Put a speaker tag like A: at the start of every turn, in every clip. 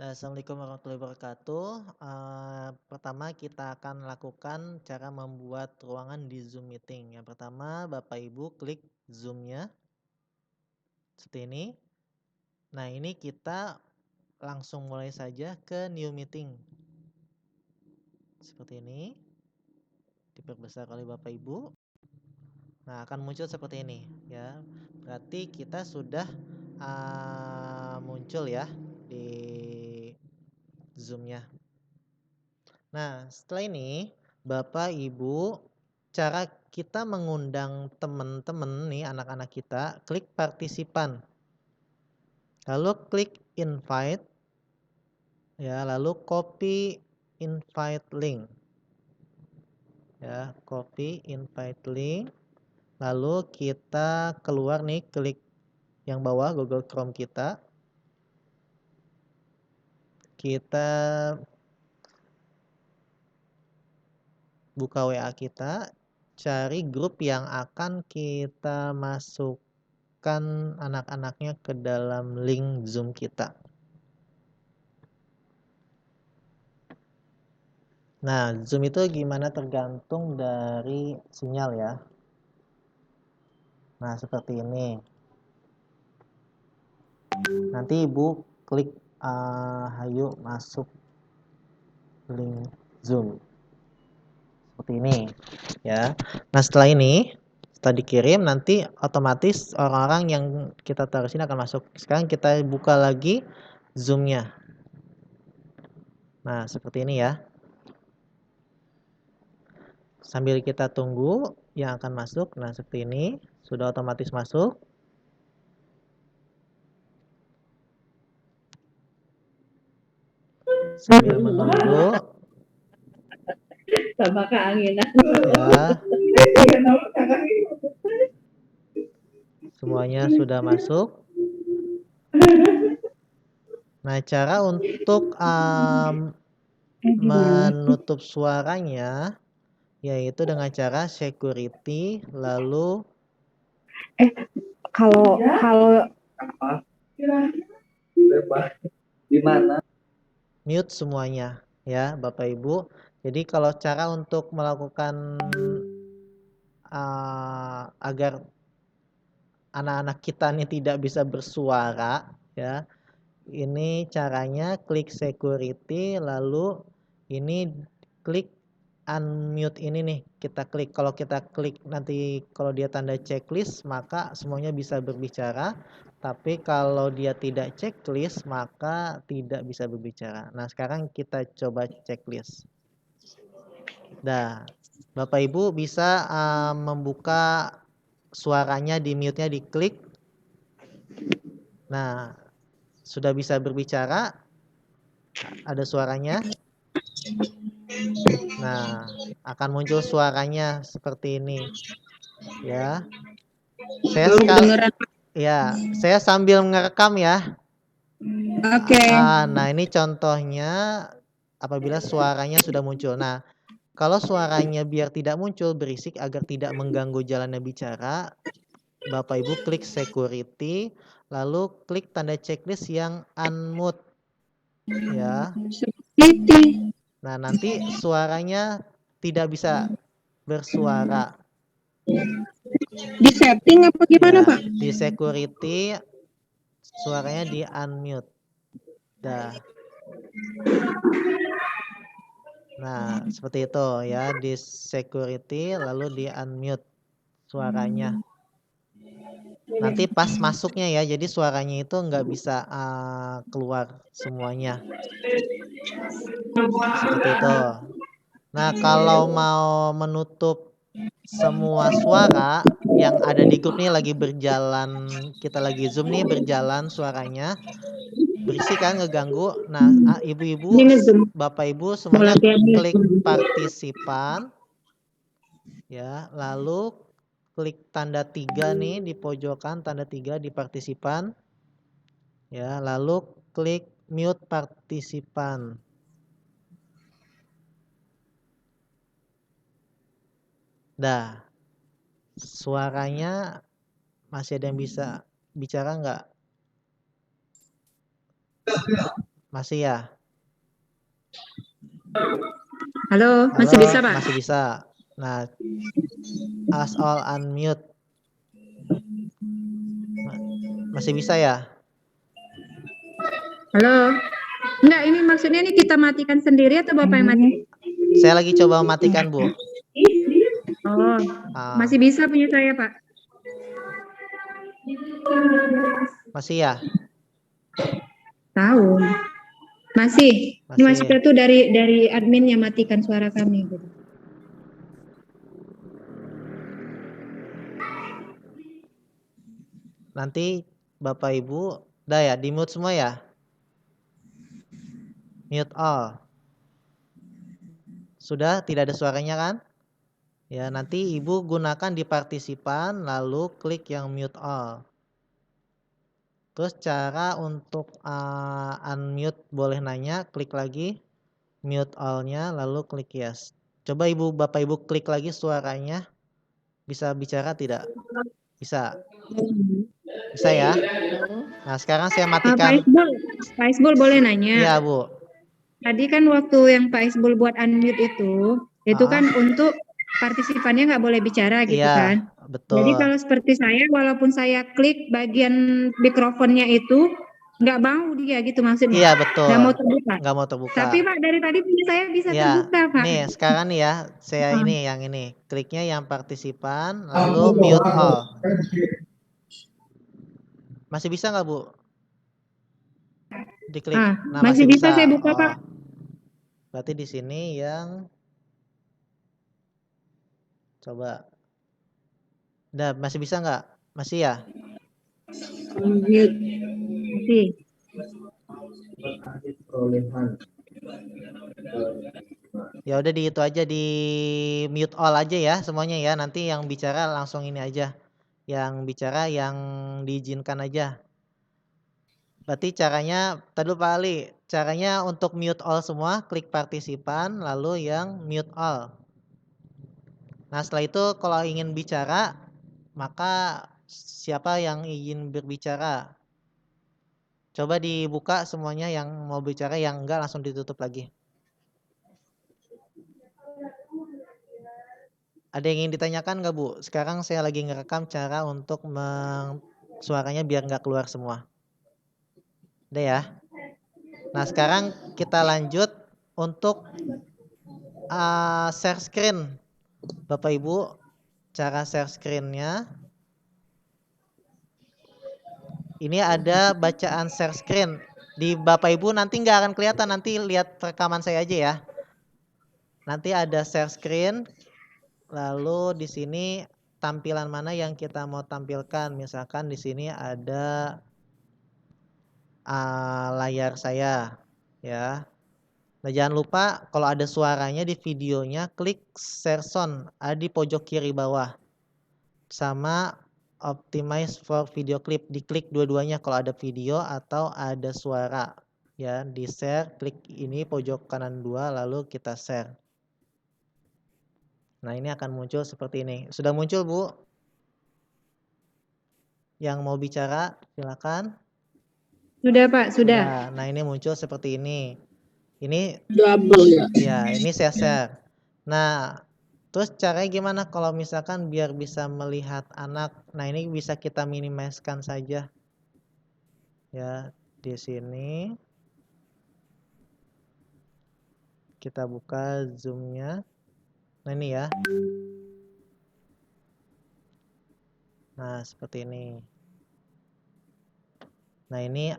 A: Assalamualaikum warahmatullahi wabarakatuh. Pertama kita akan lakukan cara membuat ruangan di Zoom Meeting. Yang pertama, Bapak Ibu klik Zoom-nya seperti ini. Nah, ini kita langsung mulai saja ke New Meeting. Seperti ini. Diperbesar oleh Bapak Ibu. Nah, akan muncul seperti ini ya. Berarti kita sudah muncul ya di Zoom-nya. Nah, setelah ini Bapak Ibu, cara kita mengundang teman-teman nih anak-anak kita, klik partisipan. Lalu klik invite ya, lalu copy invite link. Ya, copy invite link. Lalu kita keluar nih, klik yang bawah Google Chrome kita. Kita buka WA kita, cari grup yang akan kita masukkan anak-anaknya ke dalam link Zoom kita. Nah, Zoom itu gimana tergantung dari sinyal ya. Nah, seperti ini. Nanti Ibu klik hayu masuk link Zoom. Seperti ini ya. Nah, setelah ini setelah dikirim nanti otomatis orang-orang yang kita taruh sini akan masuk. Sekarang kita buka lagi Zoom-nya. Nah, seperti ini ya. Sambil kita tunggu yang akan masuk. Nah, seperti ini. Sudah otomatis masuk. Sambil menunggu.
B: Sama keanginan.
A: Ya. Semuanya sudah masuk. Nah, cara untuk menutup suaranya yaitu dengan cara security lalu
B: kalau gimana?
A: Mute semuanya ya, Bapak Ibu. Jadi kalau cara untuk melakukan agar anak-anak kita ini tidak bisa bersuara ya. Ini caranya klik security lalu ini klik unmute ini nih kita klik. Kalau kita klik nanti kalau dia tanda checklist maka semuanya bisa berbicara, tapi kalau dia tidak checklist maka tidak bisa berbicara. Nah, sekarang kita coba checklist. Nah, Bapak Ibu bisa membuka suaranya di mute-nya diklik. Nah, sudah bisa berbicara. Ada suaranya. Nah, akan muncul suaranya seperti ini. Ya. Saya sambil ngerekam ya.
B: Oke.
A: Nah, ini contohnya apabila suaranya sudah muncul. Nah, kalau suaranya biar tidak muncul berisik agar tidak mengganggu jalannya bicara, Bapak Ibu klik security, lalu klik tanda checklist yang unmute. Ya. Nah, nanti suaranya tidak bisa bersuara.
B: Di setting apa gimana,
A: Ya,
B: Pak?
A: di security suaranya di unmute. Dah. Nah, seperti itu ya, di security lalu di unmute suaranya. Nanti pas masuknya ya, jadi suaranya itu nggak bisa keluar semuanya. Seperti itu. Nah, kalau mau menutup semua suara yang ada di grup nih lagi berjalan, kita lagi Zoom nih berjalan suaranya, berisik kan ngeganggu. Nah, ibu-ibu, Bapak Ibu semuanya klik partisipan. Ya, lalu klik tanda 3 nih di pojokan tanda 3 di partisipan. Ya, lalu klik mute partisipan. Dah. Suaranya masih ada yang bisa bicara nggak? Masih ya?
B: Halo,
A: Halo,
B: masih bisa, Pak?
A: masih bisa. Nah, ask all unmute. Masih bisa ya?
B: Halo. Enggak, ini maksudnya ini kita matikan sendiri atau Bapak yang mati?
A: Saya lagi coba matikan, Bu.
B: Oh,
A: Ah,
B: masih bisa punya saya, Pak.
A: masih ya?
B: Tahu. Masih. Ini
A: Masih.
B: maksudnya tuh dari admin yang matikan suara kami gitu.
A: Nanti Bapak Ibu, udah ya, di mute semua ya? Mute all. Sudah tidak ada suaranya kan? Ya, nanti Ibu gunakan di partisipan lalu klik yang mute all. Terus cara untuk unmute boleh nanya, klik lagi mute all-nya lalu klik yes. Coba Bapak Ibu klik lagi suaranya. Bisa bicara tidak? Bisa. Bisa ya? Nah, sekarang saya matikan.
B: Pak Isbul boleh nanya.
A: Iya, Bu.
B: Tadi kan waktu yang Pak Isbul buat unmute itu kan untuk partisipannya nggak boleh bicara gitu
A: Iya,
B: kan. Jadi
A: betul.
B: kalau seperti saya, walaupun saya klik bagian mikrofonnya itu, nggak mau dia gitu maksudnya.
A: Iya,
B: Nggak
A: betul.
B: mau terbuka.
A: Nggak mau terbuka.
B: Tapi Pak, dari tadi punya saya bisa
A: Iya,
B: terbuka, Pak.
A: nih sekarang nih ya, saya
B: Ah.
A: ini yang ini. Kliknya yang partisipan, lalu mute all. Masih bisa nggak, Bu? Diklik. Nah,
B: Masih
A: masih
B: bisa
A: bisa.
B: saya buka,
A: Oh,
B: Pak.
A: berarti di sini yang coba. Udah, masih bisa nggak? Masih ya?
B: Unmute. Masih.
A: Ya udah di itu aja, di mute all aja ya semuanya ya. Nanti yang bicara langsung ini aja. Yang bicara yang diizinkan aja. Berarti caranya, tadi Pak Ali, caranya untuk mute all semua, klik partisipan, lalu yang mute all. Nah setelah itu kalau ingin bicara, maka siapa yang ingin berbicara? Coba dibuka semuanya yang mau bicara, yang enggak langsung ditutup lagi. Ada yang ingin ditanyakan nggak, Bu? Sekarang saya lagi ngerekam cara untuk suaranya biar nggak keluar semua. Udah ya. Nah sekarang kita lanjut untuk share screen. Bapak Ibu, cara share screen-nya. Ini ada bacaan share screen. Di Bapak Ibu nanti nggak akan kelihatan, nanti lihat rekaman saya aja ya. Nanti ada share screen. Lalu di sini tampilan mana yang kita mau tampilkan? Misalkan di sini ada layar saya, ya. Nah jangan lupa kalau ada suaranya di videonya, klik share sound ada di pojok kiri bawah, sama optimize for video clip, diklik dua-duanya kalau ada video atau ada suara, ya. Di share, klik ini pojok kanan 2 lalu kita share. Nah ini akan muncul seperti ini. Sudah muncul, Bu? Yang mau bicara silakan.
B: Sudah, Pak, sudah.
A: Nah ini muncul seperti ini. Ini
B: Double ya.
A: ya, ini saya share. Nah, terus caranya gimana kalau misalkan biar bisa melihat anak? Nah ini bisa kita minimizekan saja. Ya, di sini kita buka zoom-nya. Nah ini ya. Nah seperti ini. Nah ini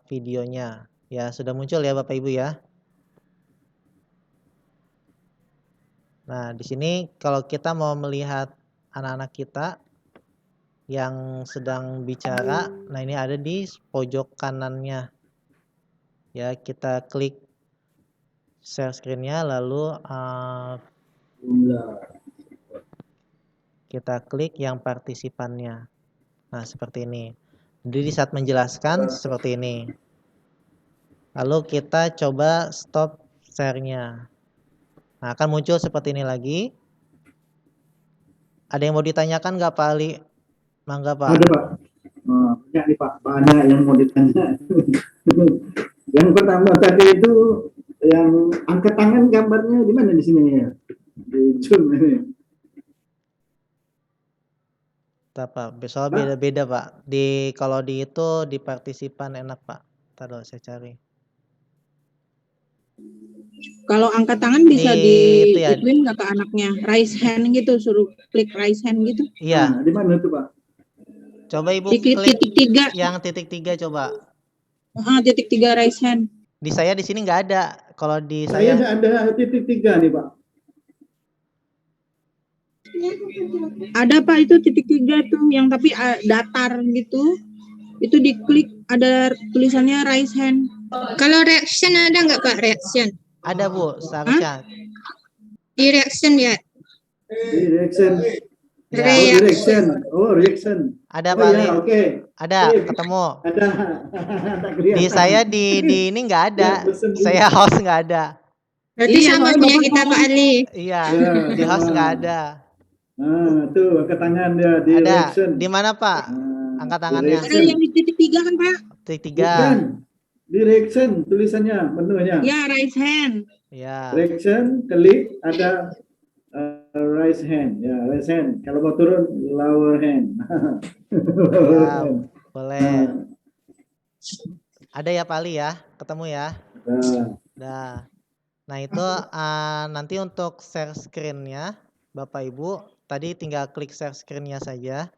A: videonya. Ya sudah muncul ya Bapak Ibu ya. Nah di sini kalau kita mau melihat anak-anak kita yang sedang bicara, nah ini ada di pojok kanannya. Ya kita klik share screen-nya lalu kita klik yang partisipannya. Nah seperti ini. Jadi di saat menjelaskan seperti ini. Lalu kita coba stop share-nya. Nah akan muncul seperti ini lagi. Ada yang mau ditanyakan nggak Pak Ali? Mangga Pak.
C: Ada Pak. Banyak nih Pak, banyak yang mau ditanya. Yang pertama tadi itu yang angkat tangan gambarnya di mana di sini ya? Di Zoom ini.
A: Pak, soal
C: Pak?
A: beda-beda Pak. Kalau di itu di partisipan enak Pak. Taruh saya cari.
B: Kalau angkat tangan bisa
A: Itu ya.
B: ituin nggak ke anaknya? Raise hand gitu, suruh klik raise hand gitu.
A: Iya.
C: Di mana itu Pak?
A: Coba Ibu
B: Diklik
A: klik
B: titik 3.
A: yang titik 3 coba.
B: Titik 3 raise hand.
A: Di saya di sini nggak ada. Kalau di
C: Saya
A: saya
C: nggak ada titik 3 nih Pak.
B: Ada Pak itu titik 3 tuh, yang tapi datar gitu. Itu diklik ada tulisannya raise hand.
D: Kalau reaction ada nggak Pak reaction?
A: ada Bu, seharusnya.
D: Di reaction ya.
C: Direction.
A: Ya.
C: Oh, direction. Oh, reaction.
A: Ada
C: Oh
A: Pak.
C: ya, oke.
A: Ada, ketemu.
C: Ada. Tak kelihatan.
A: Di saya di ini nggak ada. Saya host nggak ada.
D: Berarti
B: Iya,
D: sama
B: soalnya
D: punya
B: Bapak
D: kita Pak Ali.
A: Iya,
C: Ya,
A: di host
C: sama.
A: nggak ada.
C: Nah, tuh angkat tangan dia di
A: Ada.
C: reaction.
A: Di mana Pak? Angkat tangannya.
B: Ada yang di titik 3 kan Pak?
A: Titik 3.
C: Bukan. Direction tulisannya menunya.
B: Ya, raise hand.
A: Ya.
C: Direction, klik ada raise hand. Ya, raise hand. Kalau mau turun lower hand.
A: Ya, boleh. Ada ya Pak Ali ya? Ketemu ya? Nah. Nah, itu nanti untuk share screen-nya Bapak Ibu, tadi tinggal klik share screen-nya saja.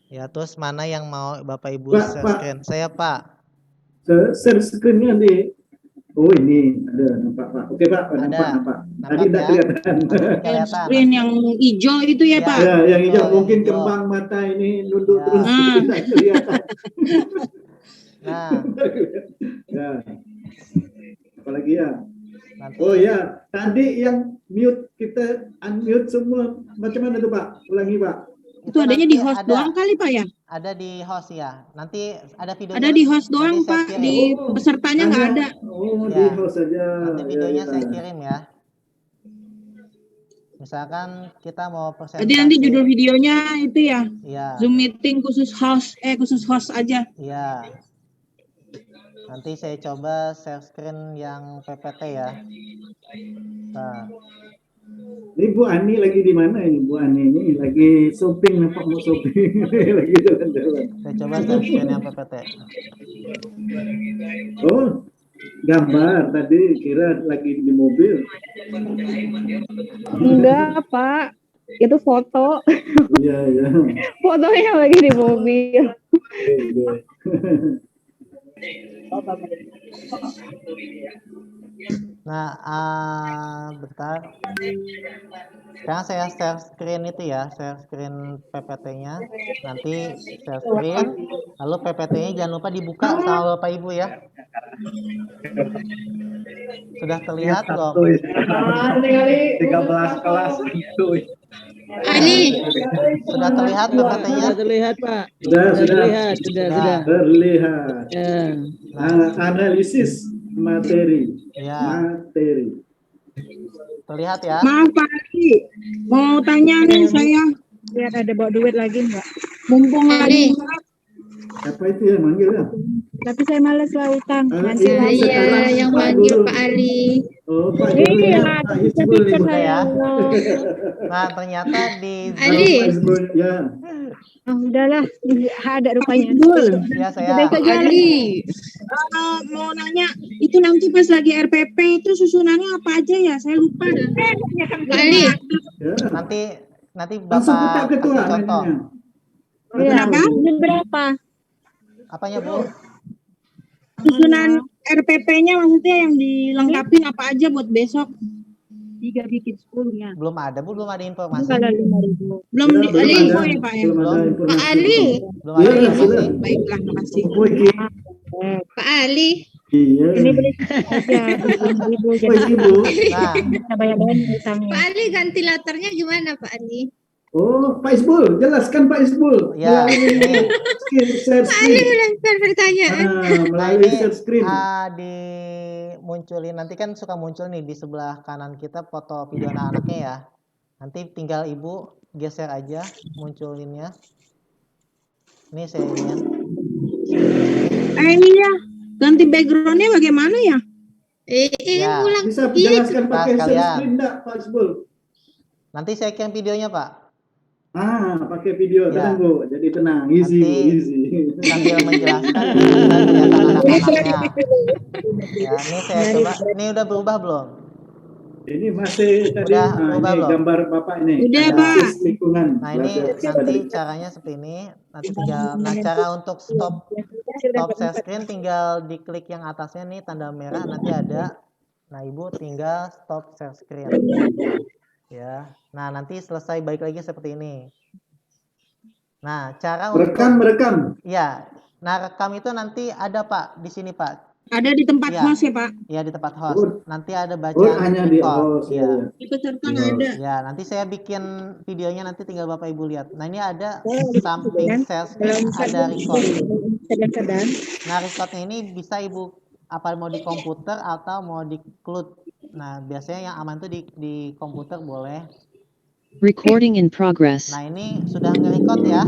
A: Ya, terus mana yang mau Bapak Ibu share screen? Saya Pak.
C: Share screen-nya di ini ada nampak Pak. Oke Pak, nampak. Tadi tidak kelihatan.
B: Screen yang hijau itu ya Pak?
C: Ya, yang hijau mungkin kembang mata ini nunduk terus tidak kelihatan.
A: Nah.
C: Ya. Apalagi ya?
A: Nanti.
C: Oh ya, tadi yang mute kita unmute semua. Macam mana tuh Pak? Ulangi Pak.
B: Itu adanya di host doang kali Pak ya?
A: Ada di host ya. Nanti ada videonya.
B: Ada di host doang Pak, di pesertanya nggak ada.
C: Oh, di host saja.
A: Nanti videonya saya kirim ya. Misalkan kita mau presentasi.
B: Jadi nanti judul videonya itu ya?
A: Iya.
B: Zoom meeting khusus host aja.
A: Iya. Nanti saya coba share screen yang PPT ya. Nah.
C: Ini Bu Ani lagi di mana ini? Bu Ani ini lagi shopping, nampak mau shopping. Lagi jalan-jalan.
A: Saya coba share screen yang PPT.
C: Oh, gambar tadi kira lagi di mobil.
E: Enggak, Pak. Itu foto.
C: Iya, iya.
E: Fotonya lagi di mobil.
A: Nah, bentar. Sekarang saya share screen itu ya, share screen PPT-nya. Nanti share screen, lalu PPT-nya jangan lupa dibuka sama Bapak Ibu ya. Sudah terlihat belum?
C: 13 kelas.
D: Ali.
A: Sudah terlihat PPT-nya?
F: Sudah terlihat Pak.
C: Sudah.
F: Terlihat.
C: Terlihat.
F: Ya.
C: Analisis materi.
A: Ya.
C: Materi.
A: Terlihat ya?
B: Maaf Pak Ali, mau tanya nih saya.
E: Lihat ada bawa duit lagi enggak?
B: Mumpung lagi.
C: Apa itu ya manggil ya?
E: Tapi saya males lah utang. Nanti
C: Ini
E: lagi.
C: sekarang
D: Iya, yang
C: Pak
D: manggil
C: Guru.
D: Pak Ali.
C: Oh, Pak Guru
E: Iya,
C: ya, Pak Hizbul ini.
A: Udah ya. Nah, ternyata di
D: Ali.
C: Pak Hizbul, ya.
E: Oh, udahlah, ada rupanya.
A: Ya saya.
D: Ali.
B: Mau nanya, itu nanti pas lagi RPP itu susunannya apa aja ya? Saya lupa dah.
D: Pak Ali.
C: Ya.
A: Nanti
C: Langsung ke Pak
A: Bapak
C: Ketua
A: kasih contoh.
C: nanyanya.
E: Iya.
B: Kenapa?
E: Ini berapa?
A: Apanya Bu?
B: Susunan RPP-nya maksudnya yang dilengkapin apa aja buat besok?
E: 3 bikin 10-nya.
A: Belum ada Bu, belum ada informasi.
E: Kalau 5.000.
B: Belum
C: Ya,
B: di
C: belum
B: info
C: ada,
B: ya Pak ya?
C: belum ada
A: Belum.
C: informasi.
D: Pak Ali.
A: Belum ada
C: Iya,
A: informasi.
C: sudah.
B: Baiklah, makasih.
C: Oh, iki.
D: Pak Ali.
C: Iya.
E: Ini beli aja 5.000
C: Oh,
E: jadi
C: iki Bu.
A: Nah,
E: kita bayar utangnya.
D: Pak Ali ganti latarnya gimana Pak Ali?
C: Oh, Pak Hizbul, jelaskan Pak Hizbul.
A: ya.
C: Melalui share
D: Pak Ali
C: screen.
D: melempar pertanyaan.
C: Melalui
A: ini
C: share screen.
A: Dimunculin nanti kan suka muncul nih di sebelah kanan kita foto video anak-anaknya ya. Nanti tinggal Ibu geser aja munculinnya. Ini saya ingin.
B: Ini ya, Ganti backgroundnya bagaimana ya?
A: Ya.
D: Ulang.
C: Bisa
D: Iya,
C: jelaskan
A: Nah,
C: pakai share
A: sekalian.
C: screen enggak, Pak Isbul?
A: Nanti saya kirim videonya, Pak.
C: Pakai video,
A: Ya.
C: tenang Bu. Jadi tenang, easy Bu,
A: Nanti
C: easy.
A: sambil menjelaskan ini bisa kelihatan anak-anaknya. Ya, ini saya coba. Ini udah berubah belum?
C: Ini masih tadi,
A: Udah
C: ini
A: berubah belum?
C: gambar Bapak ini.
B: Udah,
A: Ya.
B: Pak.
C: Akses lingkungan.
A: Nah, ini
C: Bahasa
A: nanti
C: tadi.
A: caranya seperti ini. Nanti tinggal, nah cara untuk stop share screen tinggal diklik yang atasnya nih tanda merah nanti ada. Nah, Ibu tinggal stop share screen. Ya. Nah, nanti selesai balik lagi seperti ini. Nah, cara
C: Merekam.
A: ya. Nah, rekam itu nanti ada, Pak, di sini, Pak.
B: Ada di tempat
A: Iya.
B: host ya, Pak?
A: Ya, di tempat host.
C: Oh.
A: Nanti ada
C: Oh,
A: bacaan
C: hanya di
A: record.
C: host.
A: Iya.
C: Ya.
B: Di peserta
C: Di
B: nggak
C: host.
B: ada.
A: Ya, nanti saya bikin videonya nanti tinggal Bapak Ibu lihat. Nah, ini ada samping share screen ada record.
E: Sedang-sedang.
A: Nah, recordnya ini bisa Ibu apa mau di komputer atau mau di cloud. Nah, biasanya yang aman tuh di komputer boleh.
F: Recording in progress.
A: Nah, ini sudah nge-record ya.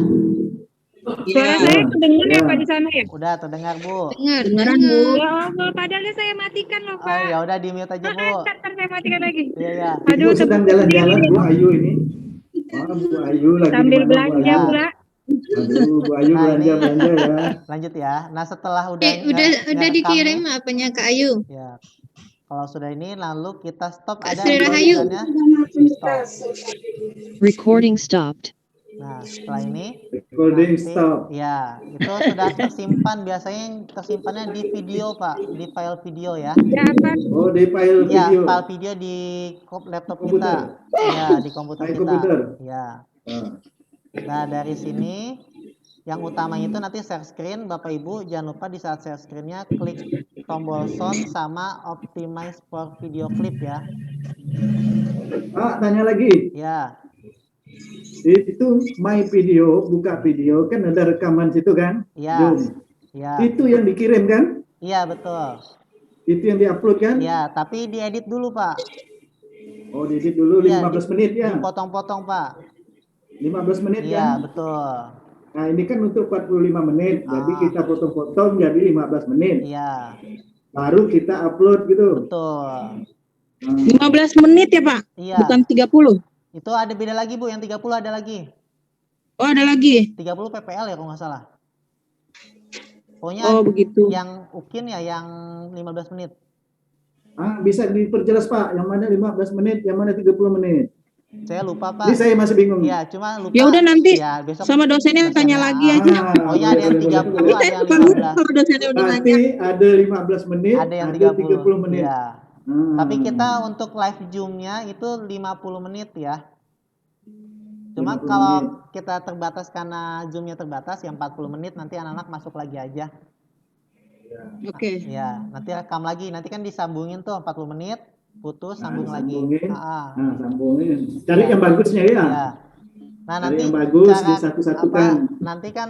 E: Suara
B: Iya.
E: saya kedengar ya
C: Ya.
E: Pak di sana ya?
A: Udah terdengar, Bu.
D: dengar.
B: Dengaran, Bu.
E: Ya Allah, padahal saya matikan loh
A: Oh,
E: Pak.
A: ya udah di-mute aja, Bu.
E: Ntar saya matikan lagi.
A: Iya, ya.
E: Aduh,
C: Ibu sedang
E: sebut
C: jalan-jalan
E: sendiri.
C: Bu Ayu ini. Bu Ayu lagi
E: Sambil
C: di mana, Bu
E: belanja
C: Ayu?
E: pula.
C: Aduh, Bu Ayu
A: Nah, ini-
C: belanja ya.
A: Lanjut ya. Nah, setelah udah
D: Udah
A: ngerekam
D: dikirim
A: nih,
D: apanya ke Ayu?
A: ya. Kalau sudah ini lalu kita stop
D: Kak
A: ada
D: Sri
A: di
D: Rahayu.
A: tulisannya di stop.
F: Recording stopped.
A: Nah, setelah ini
C: Recording
A: nanti,
C: stop.
A: ya, itu sudah tersimpan biasanya yang tersimpannya di video, Pak, di file video ya.
E: Ya apa?
C: Oh, di file
A: Ya,
C: video.
A: file video di laptop
C: Komputer.
A: kita. Ya, di komputer
C: My
A: kita.
C: komputer.
A: Ya.
C: Ah.
A: Nah, dari sini yang utamanya itu nanti share screen, Bapak Ibu jangan lupa di saat share screen-nya klik tombol sound sama optimize for video clip ya.
C: Tanya lagi.
A: Ya,
C: Itu my video, buka video kan ada rekaman situ kan?
A: ya,
C: Zoom.
A: ya,
C: Itu yang dikirim kan?
A: iya betul.
C: Itu yang diupload kan?
A: Ya, tapi diedit dulu, Pak.
C: Oh, diedit dulu
A: Iya,
C: 15 menit ya.
A: Dipotong-potong, Pak.
C: 15 menit
A: Iya,
C: kan?
A: betul.
C: Nah, ini kan untuk 45 menit. Jadi
A: Ah.
C: kita potong-potong jadi 15 menit.
A: Iya,
C: Baru kita upload gitu.
A: betul.
C: Nah,
B: 15 menit ya, Pak?
A: Iya.
B: Bukan 30.
A: Itu ada beda lagi, Bu. Yang 30 ada lagi.
B: Oh, ada lagi.
A: 30 ppl ya kalau nggak salah. Pokoknya
B: Oh, begitu.
A: yang UKIN ya yang 15 menit.
C: bisa diperjelas Pak, yang mana 15 menit, yang mana 30 menit.
A: Saya lupa,
C: Ini
A: Pak.
C: saya masih bingung.
A: Iya, cuma lupa.
B: Ya udah nanti
A: Ya, besok
B: sama dosennya tanya lagi aja.
A: Pokoknya ada yang 30, ada
B: Saya
A: yang
B: lupa lupa
A: 15.
B: kalau dosennya udah nanya.
C: Nanti ada 15 menit,
A: Ada yang
C: 30 menit.
A: Iya. Tapi kita untuk live Zoom-nya itu 50 menit ya. Cuma
C: 50
A: kalau
C: menit.
A: kita terbatas karena Zoom-nya terbatas yang 40 menit nanti anak-anak masuk lagi aja.
B: Oke.
A: Ya, nanti rekam lagi. Nanti kan disambungin tuh 40 menit, putus, sambung lagi.
C: Sambungin.
A: Ah,
C: Nah, sambungin. Cari
A: Iya.
C: yang bagusnya ya.
A: iya. Nah,
C: Cari
A: nanti
C: yang bagus,
A: cara
C: disatu-satukan.
A: nanti kan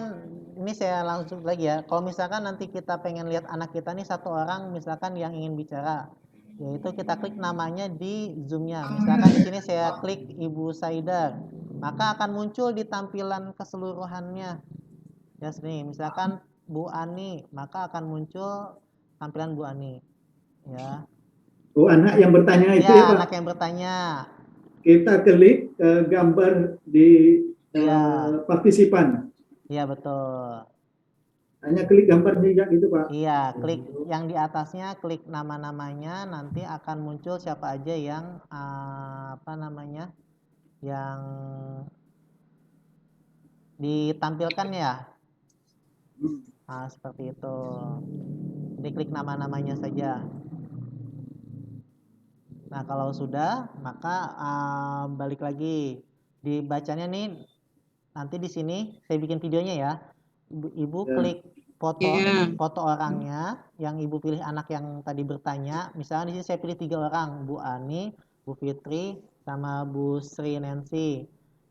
A: ini saya langsung lagi ya. Kalau misalkan nanti kita pengen lihat anak kita nih satu orang misalkan yang ingin bicara, yaitu kita klik namanya di Zoom-nya. Misalkan di sini saya klik Ibu Saidar, maka akan muncul di tampilan keseluruhannya. Ya, sini misalkan Bu Ani, maka akan muncul tampilan Bu Ani. Ya.
C: Oh, anak yang bertanya itu ya,
A: Ya,
C: Pak.
A: anak yang bertanya.
C: Kita klik gambar di
A: Iya.
C: partisipan.
A: Iya, betul.
C: Hanya klik gambar nih ya, gitu Pak.
A: Iya, klik yang di atasnya, klik nama-namanya, nanti akan muncul siapa aja yang yang ditampilkan ya. Nah, seperti itu. Jadi klik nama-namanya saja. Nah, kalau sudah, maka balik lagi dibacanya nih. Nanti di sini saya bikin videonya ya. Ibu
C: Ya.
A: klik foto
B: Ya.
A: foto orangnya yang Ibu pilih anak yang tadi bertanya. Misalnya di sini saya pilih 3 orang, Bu Ani, Bu Fitri, sama Bu Sri Nancy.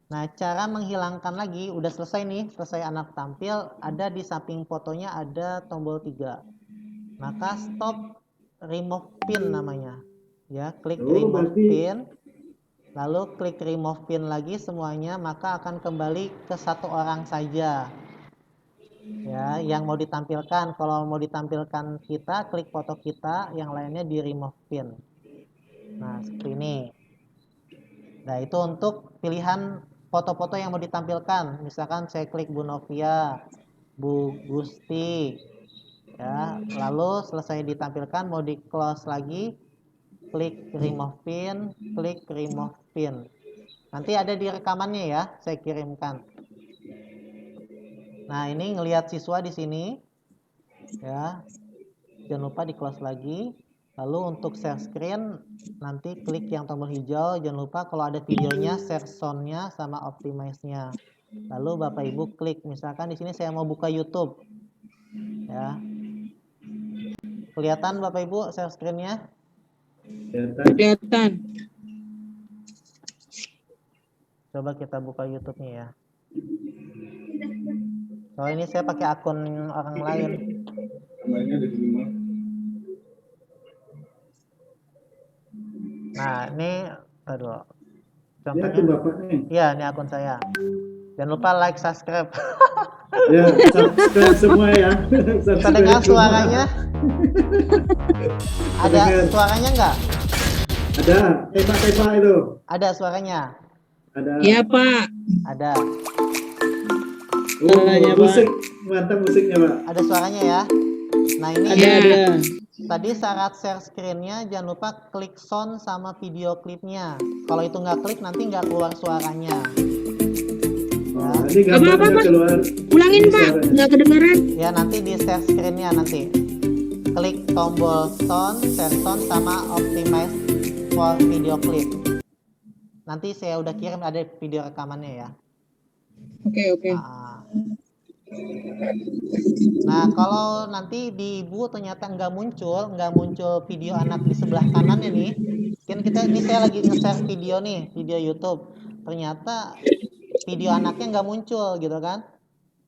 A: Nah, cara menghilangkan lagi udah selesai nih, selesai anak tampil, ada di samping fotonya ada tombol 3. Maka stop remove pin namanya. Ya, klik
C: Oh,
A: remove
C: berarti-
A: pin. Lalu klik remove pin lagi semuanya, maka akan kembali ke 1 orang saja. Ya, yang mau ditampilkan. Kalau mau ditampilkan kita, klik foto kita, yang lainnya di remove pin. Nah, seperti ini. Nah, itu untuk pilihan foto-foto yang mau ditampilkan. Misalkan saya klik Bu Novia, Bu Gusti, ya. Lalu selesai ditampilkan, mau di close lagi, klik remove pin, klik remove pin. Nanti ada di rekamannya ya, saya kirimkan. Nah, ini ngelihat siswa di sini, ya. Jangan lupa di close lagi. Lalu untuk share screen, nanti klik yang tombol hijau. Jangan lupa kalau ada videonya, share sound-nya sama optimize-nya. Lalu Bapak Ibu klik, misalkan di sini saya mau buka YouTube, ya. Kelihatan Bapak Ibu share screen-nya?
B: Kelihatan.
A: Coba kita buka YouTube-nya ya. Oh, ini saya pakai akun orang lain. Nah, ini aduh.
C: Ya, itu
A: Contohnya,
C: Bapak nih.
A: iya, ini akun saya. Jangan lupa like, subscribe.
C: Ya, subscribe semua ya.
A: Bisa
C: Subscribe
A: dengar
C: semua.
A: suaranya? Ada
C: Dengar.
A: suaranya nggak?
C: Ada tema-tema itu.
A: Ada suaranya?
C: Ada.
B: Iya, Pak.
A: Ada.
B: Suaranya, Pak.
C: Musik, mantap musiknya, Pak.
A: Ada suaranya ya. Nah, ini
B: Ada.
A: tadi syarat share screen-nya jangan lupa klik sound sama video klipnya. Kalau itu nggak klik nanti nggak keluar suaranya.
C: Oh, ini gambarnya
B: Apa?
C: keluar.
B: Ulangin,
C: Ini
B: Pak.
C: suaranya.
B: Nggak kedengeran.
A: Ya, nanti di share screen-nya nanti. Klik tombol sound, share sound sama optimize for video clip. Nanti saya udah kirim ada video rekamannya ya.
B: Oke.
A: Nah, kalau nanti di Ibu ternyata nggak muncul video anak di sebelah kanannya nih. Kan ini saya lagi nge-share video nih, video YouTube. Ternyata video anaknya nggak muncul gitu kan?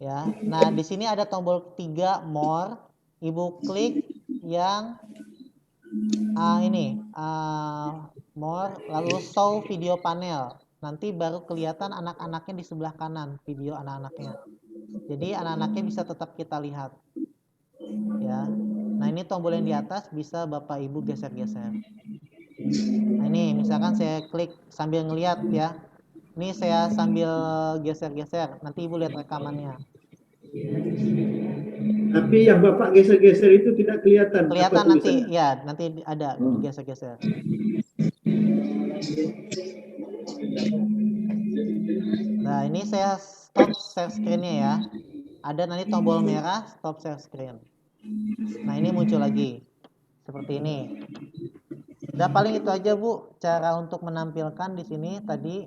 A: Ya. Nah, di sini ada tombol 3 more. Ibu klik yang more lalu show video panel. Nanti baru kelihatan anak-anaknya di sebelah kanan, video anak-anaknya. Jadi anak-anaknya bisa tetap kita lihat. Ya. Nah, ini tombol yang di atas bisa Bapak Ibu geser-geser. Nah, ini misalkan saya klik sambil ngelihat ya. Ini saya sambil geser-geser. Nanti Ibu lihat rekamannya.
C: Tapi yang Bapak geser-geser itu tidak kelihatan.
A: Kelihatan
C: apa
A: nanti,
C: tulisannya?
A: ya, nanti ada geser-geser. Nah, ini saya stop share screen-nya ya. Ada nanti tombol merah stop share screen. Nah, ini muncul lagi. Seperti ini. Udah paling itu aja, Bu, cara untuk menampilkan di sini tadi.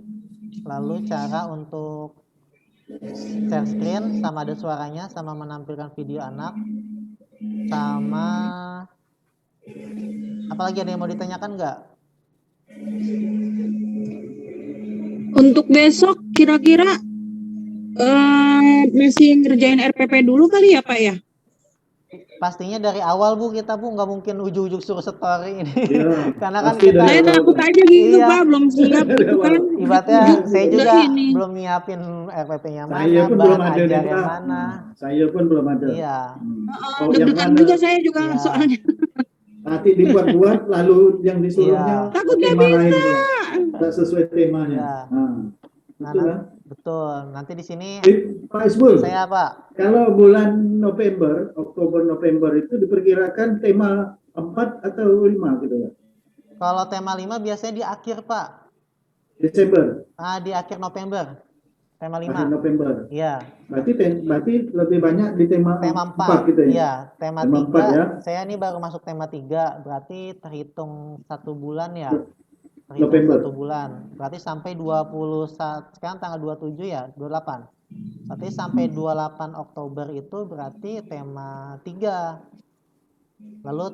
A: Lalu cara untuk share screen sama ada suaranya, sama menampilkan video anak, sama apalagi ada yang mau ditanyakan nggak?
B: Untuk besok kira-kira masih ngerjain RPP dulu kali ya, Pak ya?
A: Pastinya dari awal Bu, kita Bu nggak mungkin ujuk-ujuk suruh story ini.
C: Ya,
A: Karena kan
C: pasti
A: kita
C: dari
B: Saya
C: awal.
B: takut aja gitu,
A: Iya.
B: Pak, belum siap gitu kan.
A: ibaratnya saya
B: Udah
A: juga
B: ini.
A: belum nyiapin RPP-nya mana,
C: Saya pun belum
A: bahan
C: ada nih,
A: ajar yang
C: Pak.
A: mana.
C: Saya pun belum ada.
A: Iya.
C: Oh, yang
B: Deg-degan
C: mana?
B: juga saya juga
A: Iya.
B: soalnya.
C: Nanti dibuat-buat lalu yang disuruhnya
A: Iya.
B: Takut nggak
C: tema lain
B: bisa.
C: pula. Tak sesuai temanya.
A: Iya.
C: Nah,
A: Nah,
C: itu kan.
A: betul. Nanti di sini
C: Pak Isbul,
A: saya apa?
C: kalau bulan November, Oktober, November itu diperkirakan tema 4 atau 5 gitu ya?
A: Kalau tema 5 biasanya di akhir, Pak.
C: Desember,
A: Di akhir November. Tema 5.
C: akhir November.
A: Iya.
C: Berarti lebih banyak di tema 4 gitu ya?
A: Iya, tema
C: Tema
A: 3.
C: 4 ya?
A: Saya ini baru masuk tema 3, berarti terhitung 1 bulan ya.
C: November.
A: 1 bulan. Berarti sampai 21, sekarang tanggal 27 ya, 28. Berarti sampai 28 Oktober itu berarti tema 3. Lalu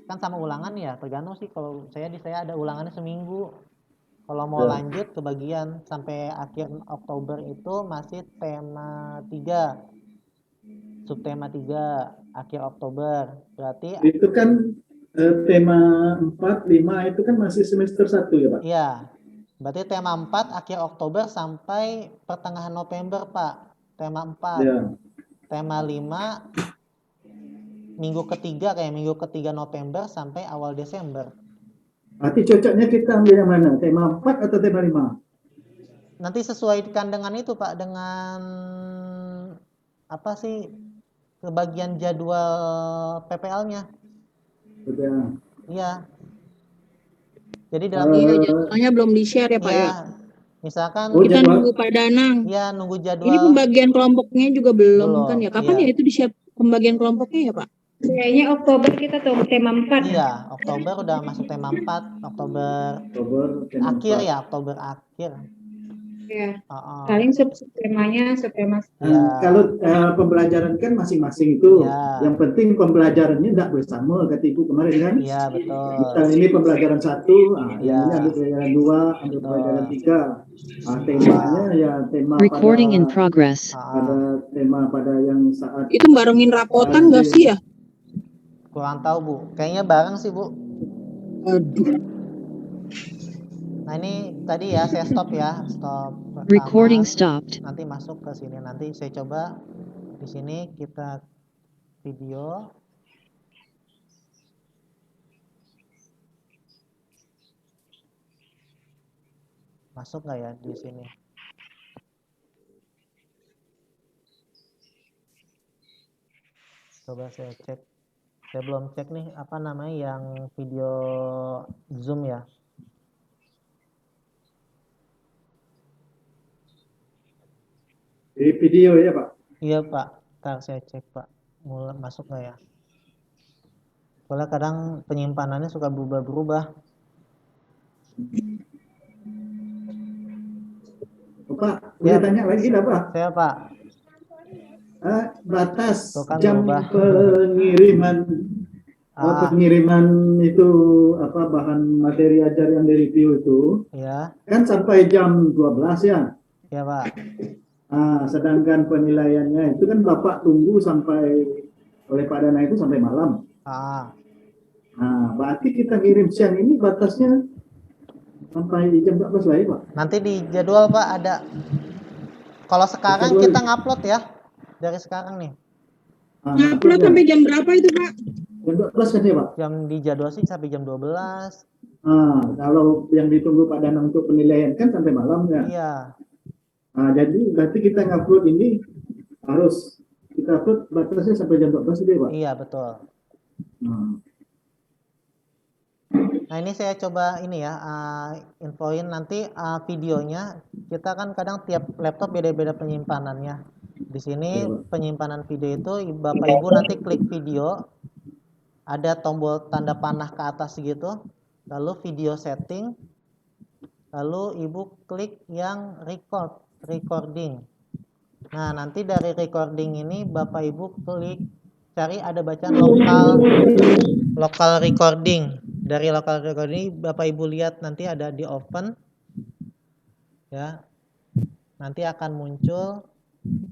A: kan sama ulangan ya, tergantung sih kalau saya ada ulangannya seminggu. Kalau mau
C: Ya.
A: lanjut kebagian sampai akhir Oktober itu masih tema 3. Subtema 3 akhir Oktober. Berarti
C: Itu kan tema 4, 5 itu kan masih semester 1 ya Pak?
A: iya. Berarti tema 4 akhir Oktober sampai pertengahan November, Pak. Tema 4.
C: Ya.
A: tema 5 minggu ketiga November sampai awal Desember.
C: Berarti cocoknya kita ambil yang mana? Tema 4 atau tema 5?
A: Nanti sesuaikan dengan itu Pak, dengan apa sih kebagian jadwal PPL-nya.
C: Sudah.
A: Iya. Jadi dalam
B: Iya, jadwalnya belum di-share ya Pak ya.
A: ya, misalkan
C: Oh,
B: Kita
C: jadwal.
B: nunggu Pak Danang.
A: ya nunggu
B: Ini
A: jadwal
B: pembagian kelompoknya juga belum
A: belum.
B: kan ya? Kapan
A: Iya.
B: ya itu di-share pembagian kelompoknya ya Pak?
E: Kayaknya Oktober kita tuh tema 4.
A: Iya, Oktober udah masuk tema 4, Oktober
C: Oktober, tema
A: akhir
C: 4.
A: ya, Oktober akhir.
E: Ya.
A: Heeh.
E: Paling subtemanya subtema.
A: Ya.
C: Kalau pembelajaran kan masing-masing itu.
A: Ya.
C: Yang penting pembelajarannya tidak bersama kata Ibu kemarin kan.
A: Iya, betul.
C: Misal ini pembelajaran 1, yang ini ambil pelajaran 2, ambil
A: Betul.
C: pelajaran 3. Temanya ya tema
F: Recording in
C: pada
F: progress.
C: tema pada yang saat
B: Itu barengin rapotan nggak sih ya?
A: Kurang tahu Bu, kayaknya bareng sih Bu.
B: Aduh.
A: Nah ini tadi ya saya stop pertama.
F: Recording stopped.
A: Nanti masuk ke sini, nanti saya coba di sini kita video. Masuk nggak ya di sini? Coba saya cek. Saya belum cek nih apa namanya yang video Zoom ya.
C: di video ya Pak.
A: Iya Pak, ntar saya cek Pak. Mulai masuk nggak ya? Soalnya kadang penyimpanannya suka berubah-berubah.
C: Pak, boleh tanya lagi dah Pak?
A: Saya Pak.
C: Batas
A: Tuh kan
C: jam
A: berubah.
C: pengiriman itu apa bahan materi ajar yang direview itu
A: Ya,
C: kan sampai jam 12 ya.
A: ya Pak.
C: Sedangkan penilaiannya itu kan Bapak tunggu sampai oleh Pak Dana itu sampai malam. Berarti kita kirim siang ini batasnya sampai jam 12 lah ya Pak?
A: Nanti di jadwal Pak ada. Kalau sekarang
C: Jadwal.
A: kita ngupload ya. Dari sekarang nih.
B: Ngupload sampai jam berapa itu Pak?
C: Jam 12 kan ya Pak?
A: Jam di jadwal sih sampai jam 12.
C: Kalau yang ditunggu Pak Dana untuk penilaian kan sampai malam ya?
A: Iya.
C: Jadi berarti kita ngupload ini harus kita upload batasnya sampai jam 12 itu ya Pak?
A: Iya betul. Nah ini saya coba ini ya infoin nanti videonya. Kita kan kadang tiap laptop beda-beda penyimpanannya. Di sini penyimpanan video itu Bapak Ibu nanti klik video, ada tombol tanda panah ke atas gitu, lalu video setting, lalu Ibu klik yang recording. Nah nanti dari recording ini Bapak Ibu klik cari ada bacaan local recording. Dari local recording Bapak Ibu lihat nanti ada di open ya. Nanti akan muncul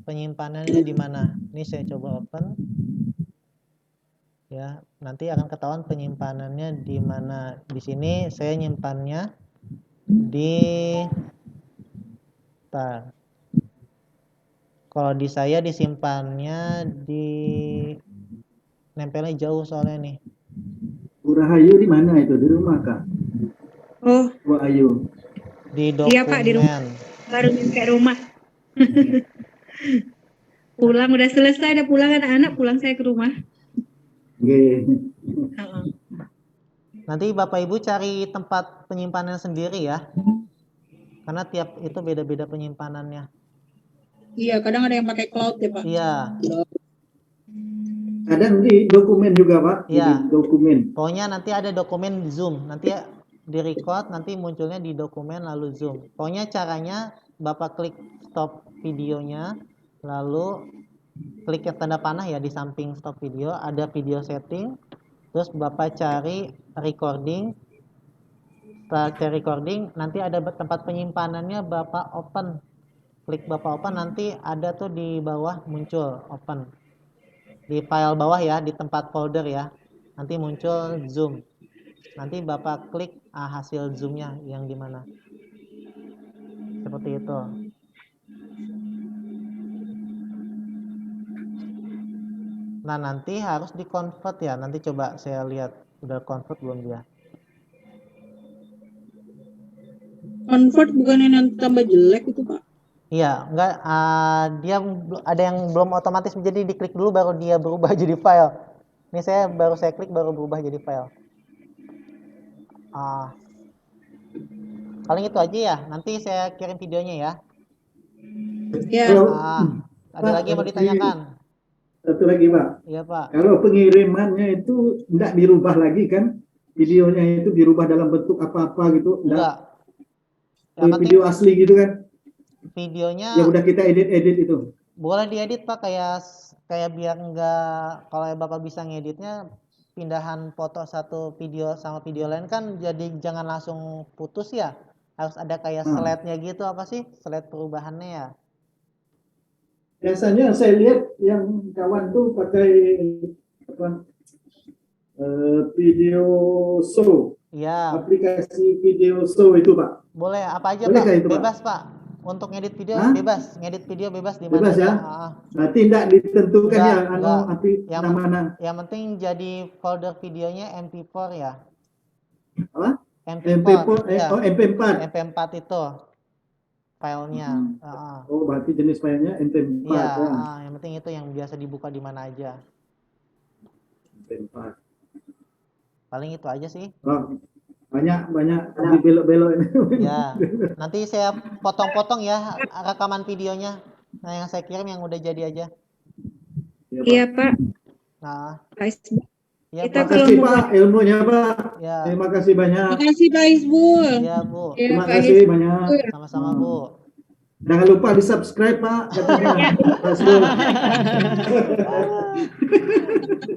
A: penyimpanannya di mana. Ini saya coba open. Ya, nanti akan ketahuan penyimpanannya di mana. Di sini saya nyimpannya di kalau di saya disimpannya di nempelnya jauh soalnya nih.
C: Bu Rahayu di mana itu? Di rumah Kak?
E: Oh,
C: Bu Ayu.
A: Di dokumen.
E: iya Pak, di rumah. Baru nyampe rumah. Pulang udah selesai, udah pulang anak-anak, pulang saya ke rumah.
A: Nanti Bapak Ibu cari tempat penyimpanan sendiri ya. Karena tiap itu beda-beda penyimpanannya.
B: Iya, kadang ada yang pakai cloud ya Pak.
A: Iya.
C: Kadang di dokumen juga Pak.
A: Iya.
C: Di dokumen.
A: Pokoknya nanti ada dokumen Zoom. Nanti di record, nanti munculnya di dokumen lalu Zoom. Pokoknya caranya Bapak klik stop videonya, lalu klik yang tanda panah ya di samping stop video, ada video setting, terus Bapak cari recording. Setelah cari recording, nanti ada tempat penyimpanannya Bapak open. Klik Bapak open, nanti ada tuh di bawah muncul open. Di file bawah ya, di tempat folder ya. Nanti muncul Zoom. Nanti Bapak klik hasil Zoom-nya yang di mana. Seperti itu. Nah, nanti harus di-convert ya. Nanti coba saya lihat udah convert belum dia.
B: Convert bukannya nanti tambah jelek itu Pak?
A: Iya, enggak, dia ada yang belum otomatis, jadi diklik dulu baru dia berubah jadi file. Ini saya klik baru berubah jadi file. Paling itu aja ya. Nanti saya kirim videonya ya.
B: Ya.
C: Kalau
A: Ada lagi yang mau ditanyakan?
C: satu lagi Pak,
A: Iya Pak.
C: kalau pengirimannya itu enggak dirubah lagi kan? Videonya itu dirubah dalam bentuk apa-apa gitu?
A: Enggak. Yang
C: Kayak
A: penting
C: video asli gitu kan?
A: videonya
C: Yang udah kita edit itu.
A: boleh diedit Pak, kayak biar enggak, kalau Bapak bisa ngeditnya pindahan foto satu video sama video lain kan, jadi jangan langsung putus ya. Harus ada kayak slide-nya gitu, apa sih? Slide perubahannya ya.
C: Biasanya saya lihat yang kawan tuh pakai apa, video show,
A: Iya,
C: aplikasi video show itu Pak.
A: boleh apa aja
C: Bolehkah
A: Pak?
C: itu, Pak?
A: Bebas Pak. Untuk ngedit video
C: Hah?
A: bebas, ngedit video bebas di mana
C: Bebas
A: aja.
C: ya? Berarti enggak ditentukan
A: Enggak,
C: ya
A: enggak. Yang
C: mana?
A: Yang penting jadi folder videonya MP4 ya.
C: Apa?
A: MP4, ya.
C: MP4.
A: MP4 itu filenya.
C: Oh, berarti jenis filenya MP4
A: Iya,
C: ya.
A: yang penting itu yang biasa dibuka di mana aja.
C: MP4.
A: Paling itu aja sih.
C: Oh, banyak di belok-belok ini.
A: Ya, nanti saya potong-potong ya rekaman videonya. Nah, yang saya kirim yang udah jadi aja.
E: Iya Pak.
A: Nah,
E: Facebook.
A: ya
E: Kita
A: Pak.
E: kalau
C: Terima kasih
E: mau
C: Pak ilmunya Pak.
A: Ya,
C: Terima kasih banyak.
B: Terima kasih Pak Isbul.
A: ya Bu.
E: ya,
C: Terima
E: Pak
C: kasih
E: His-
C: banyak.
A: Sama-sama Bu.
C: Jangan lupa di subscribe Pak katanya. Facebook.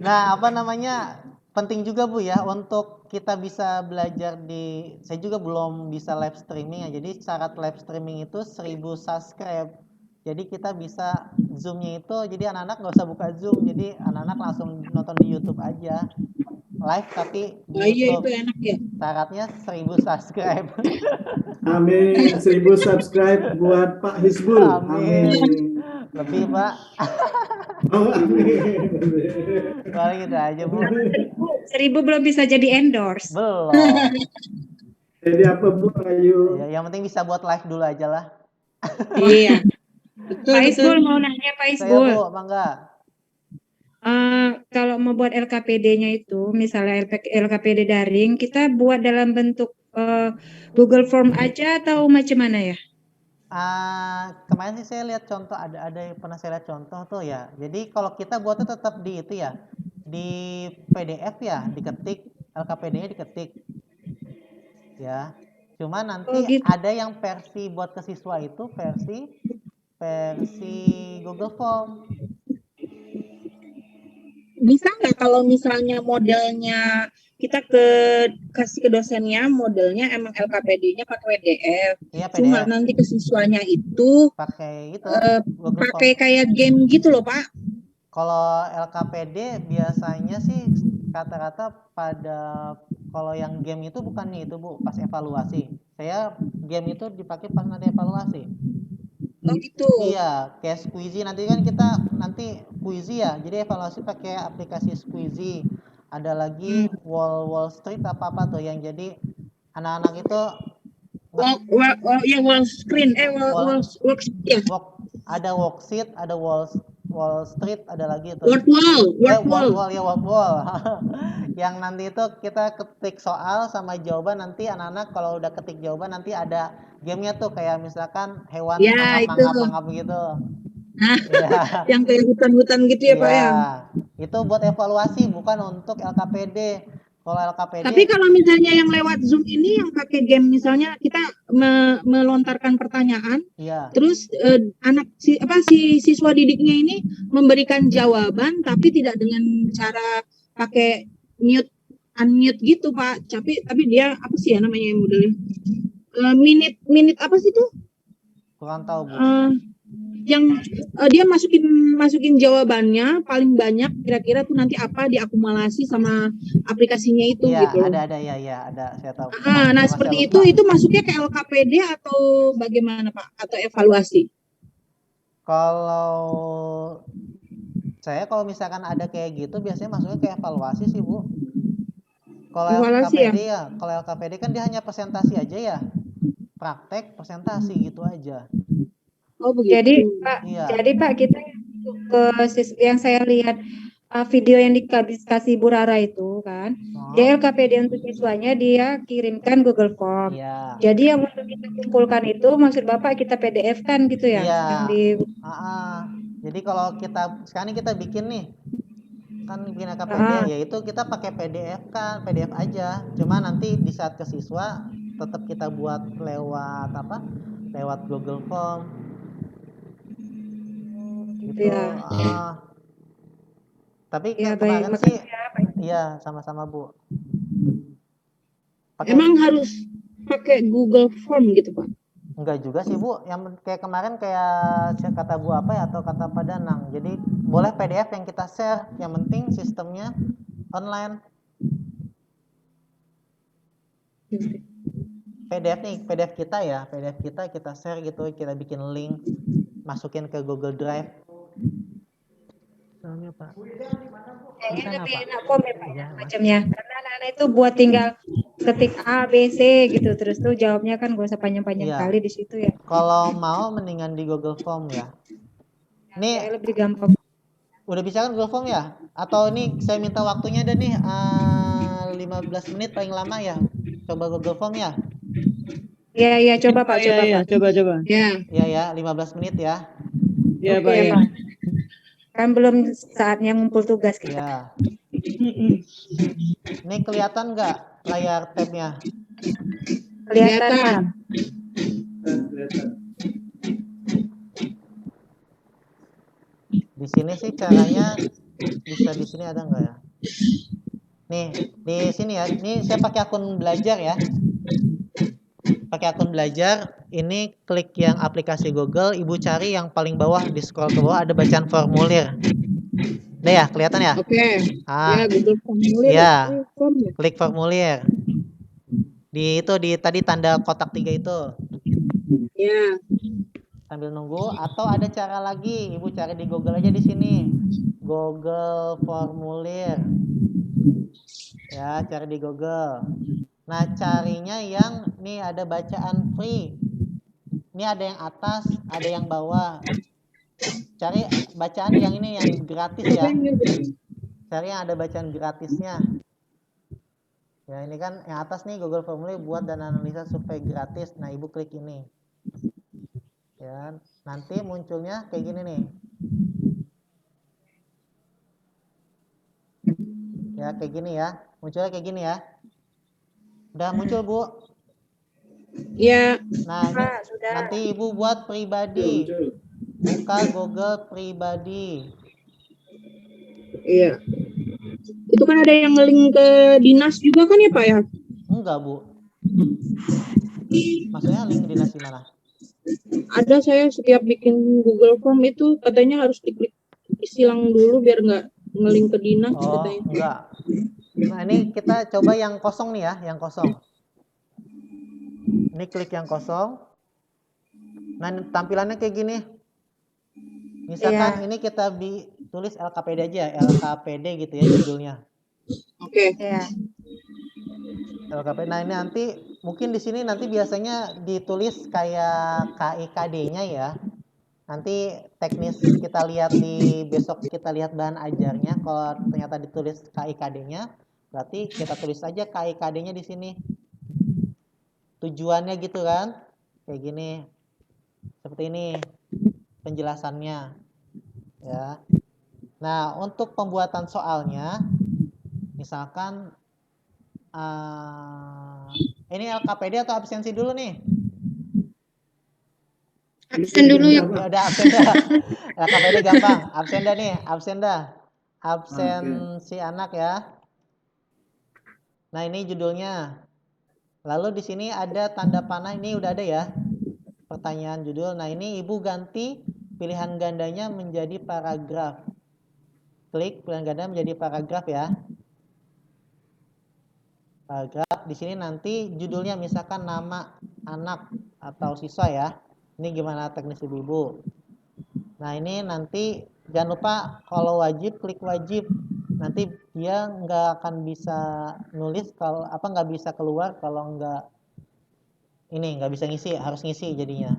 A: Nah, apa namanya? Penting juga Bu ya untuk kita bisa belajar saya juga belum bisa live streaming ya. Jadi syarat live streaming itu 1000 subscribe. Jadi kita bisa Zoom-nya itu, jadi anak-anak nggak usah buka Zoom, jadi anak-anak langsung nonton di YouTube aja. Live tapi di
B: Oh iya
A: YouTube.
B: itu enak ya.
A: Syaratnya 1000 subscribe.
C: Amin. 1000 subscribe buat Pak Hisbul.
A: Amin.
C: Amin.
A: Lebih Pak.
C: Oh, amin.
A: Paling gitu aja Bu.
E: 1000 belum bisa jadi endorse.
A: Belum.
C: Jadi apa Bu Ayu?
A: Ya, yang penting bisa buat live dulu aja lah.
B: Iya. Betul,
E: Pak
B: betul.
E: Isbul mau nanya Pak
A: Saya
E: Isbul.
A: Bu, mangga.
E: Kalau mau buat LKPD-nya itu, misalnya LKPD daring, kita buat dalam bentuk Google Form aja atau macam mana ya?
A: Kemarin sih saya lihat contoh, ada yang pernah saya lihat contoh tuh ya. Jadi kalau kita buatnya tetap di itu ya, di PDF ya, diketik LKPD-nya diketik, ya. Cuma nanti
E: Oh, gitu.
A: ada yang versi buat ke siswa itu versi Google Form.
B: Bisa nggak kalau misalnya modelnya kita kasih ke dosennya modelnya emang LKPD-nya pakai PDF.
A: Iya
B: Cuma
A: PDF.
B: nanti ke siswanya itu
A: Pakai itu Google
B: pakai
A: Form.
B: kayak game gitu loh Pak.
A: Kalau LKPD biasanya sih rata-rata kalau yang game itu bukannya itu Bu, pas evaluasi. Saya game itu dipakai pas nanti evaluasi.
B: Oh gitu.
A: Iya, kayak Squeezie nanti kan kita Squeezie ya. Jadi evaluasi pakai aplikasi Squeezie. Ada lagi Wall Street apa tuh yang jadi anak-anak itu
B: Wall screen worksheet ya.
A: ada worksheet, ada Wall Street, ada lagi itu.
B: Wall.
A: Wall. Yang nanti itu kita ketik soal sama jawaban, nanti anak-anak kalau udah ketik jawaban nanti ada gamenya tuh kayak misalkan hewan
B: Ya,
A: mangap gitu.
B: Nah,
A: Ya.
B: yang kayak hutan-hutan gitu ya Pak ya.
A: Itu buat evaluasi bukan untuk LKPD. Kalau LKPD.
B: Tapi kalau misalnya yang lewat Zoom ini yang pakai game misalnya kita melontarkan pertanyaan,
A: Iya.
B: terus si siswa didiknya ini memberikan jawaban tapi tidak dengan cara pakai unmute gitu Pak. Tapi dia apa sih ya namanya yang modelnya? Minute apa sih tuh?
A: Kurang tahu Bu.
B: Yang dia masukin jawabannya paling banyak kira-kira tuh nanti apa diakumulasi sama aplikasinya itu
A: Iya,
B: gitu.
A: ada saya tahu.
B: Nah seperti itu masuknya ke LKPD atau bagaimana Pak? Atau evaluasi?
A: Kalau Saya kalau misalkan ada kayak gitu biasanya masuknya ke evaluasi sih, Bu. Kalau
B: Evaluasi ya?
A: LKPD ya, kalau LKPD kan dia hanya presentasi aja ya. Praktek, presentasi gitu aja.
B: Oh begitu.
E: Jadi Pak,
A: Iya.
E: kita yang saya lihat video yang dikasih Bu Rara itu kan,
A: Oh,
E: dia LKPD untuk siswanya dia kirimkan Google Form.
A: iya.
E: Jadi yang untuk kita kumpulkan itu maksud Bapak kita PDF kan gitu ya?
A: Iya.
E: Yang di
A: Jadi kalau sekarang kita bikin nih, kan bikin LKPD,
E: Ah,
A: yaitu kita pakai PDF kan, PDF aja. Cuma nanti di saat ke siswa tetap kita buat lewat Lewat Google Form.
E: gitu
A: Gitu.
E: ya.
A: Tapi
E: Ya
A: kemarin
E: baik,
A: sih,
E: makasih ya Pak.
A: iya sama-sama Bu. Pakai
B: Emang harus pakai Google Form gitu Pak?
A: enggak juga sih Bu, yang kayak kemarin kayak kata Bu apa ya atau kata Pak Danang. Jadi boleh PDF yang kita share, yang penting sistemnya online. PDF kita ya, PDF kita share gitu, kita bikin link, masukin ke Google Drive. Soalnya Pak.
E: Kayaknya
A: Sana,
E: lebih
A: Pak.
E: enak form ya Pak ya,
A: Iya, Mas.
E: macamnya. Karena anak-anak itu buat tinggal ketik A, B, C gitu terus tuh jawabnya kan gak usah panjang-panjang
A: Iya.
E: kali di situ ya.
A: Kalau mau mendingan di Google Form ya.
E: Kayak
A: Nih,
E: lebih gampang.
A: udah bisa kan Google Form ya? Atau ini saya minta waktunya deh nih 15 menit paling lama ya. Coba Google Form ya.
E: Iya, coba Pak, coba Pak.
C: Coba.
B: Ya.
A: Iya ya, 15 menit ya.
C: Ya,
E: Oke
C: Pak, ya.
E: Pak. Kan belum saatnya ngumpul tugas kita.
A: Ya. Ini kelihatan nggak layar tabnya?
E: Kelihatan Pak.
C: Kelihatan.
A: Di sini sih caranya bisa di sini ada nggak ya? Nih, di sini ya. Ini saya pakai akun belajar ya. Pakai akun belajar, ini klik yang aplikasi Google, Ibu cari yang paling bawah, di scroll ke bawah ada bacaan formulir. Udah ya, kelihatan ya?
B: Oke. Ya Google Formulir.
A: Ya,
B: Form ya?
A: klik formulir. Di tadi tanda kotak 3 itu.
B: Ya.
A: Sambil nunggu atau ada cara lagi, Ibu cari di Google aja di sini. Google formulir. Ya, cari di Google. Nah, carinya yang nih ada bacaan free. Ini ada yang atas, ada yang bawah. Cari bacaan yang ini yang gratis ya. Cari yang ada bacaan gratisnya. Ya, ini kan yang atas nih Google Formulir buat dan analisa survei gratis. Nah, Ibu klik ini. Ya, nanti munculnya kayak gini nih. Ya, kayak gini ya. Munculnya kayak gini ya. Udah muncul, Bu.
B: Ya.
A: Nah, ini
E: Pak, sudah.
A: nanti Ibu buat pribadi. Buka Google pribadi.
B: Iya. Itu kan ada yang nge-link ke dinas juga kan ya Pak ya?
A: Enggak, Bu. Maksudnya link dinas di mana?
B: Ada, saya setiap bikin Google Form itu katanya harus diklik silang dulu biar nggak nge-link ke dinas
A: Oh,
B: katanya.
A: enggak. Nah, ini kita coba yang kosong nih ya, yang kosong. Ini klik yang kosong. Nah, tampilannya kayak gini. Misalkan ini kita tulis LKPD aja, LKPD gitu ya judulnya.
B: Oke.
E: Ya.
A: LKPD. Nah, ini nanti mungkin di sini nanti biasanya ditulis kayak KIKD-nya ya. Nanti teknis kita lihat besok kita lihat bahan ajarnya. Kalau ternyata ditulis KIKD-nya, berarti kita tulis aja KIKD-nya di sini. Tujuannya gitu kan? Kayak gini. Seperti ini penjelasannya. Ya. Nah, untuk pembuatan soalnya, misalkan ini LKPD atau absensi dulu nih?
D: Absen dulu ya.
A: Ya udah absen dah. LKPD gampang. Absen dah nih, absen dah. Absen si anak ya. Nah, ini judulnya. Lalu di sini ada tanda panah, ini udah ada ya. Pertanyaan judul. Nah, ini Ibu ganti pilihan gandanya menjadi paragraf. Klik pilihan ganda menjadi paragraf ya. Paragraf. Di sini nanti judulnya misalkan nama anak atau siswa ya. Ini gimana teknis Ibu. Nah, ini nanti jangan lupa kalau wajib klik wajib. Nanti dia nggak akan bisa nulis kalau nggak bisa keluar kalau nggak bisa ngisi, harus ngisi jadinya.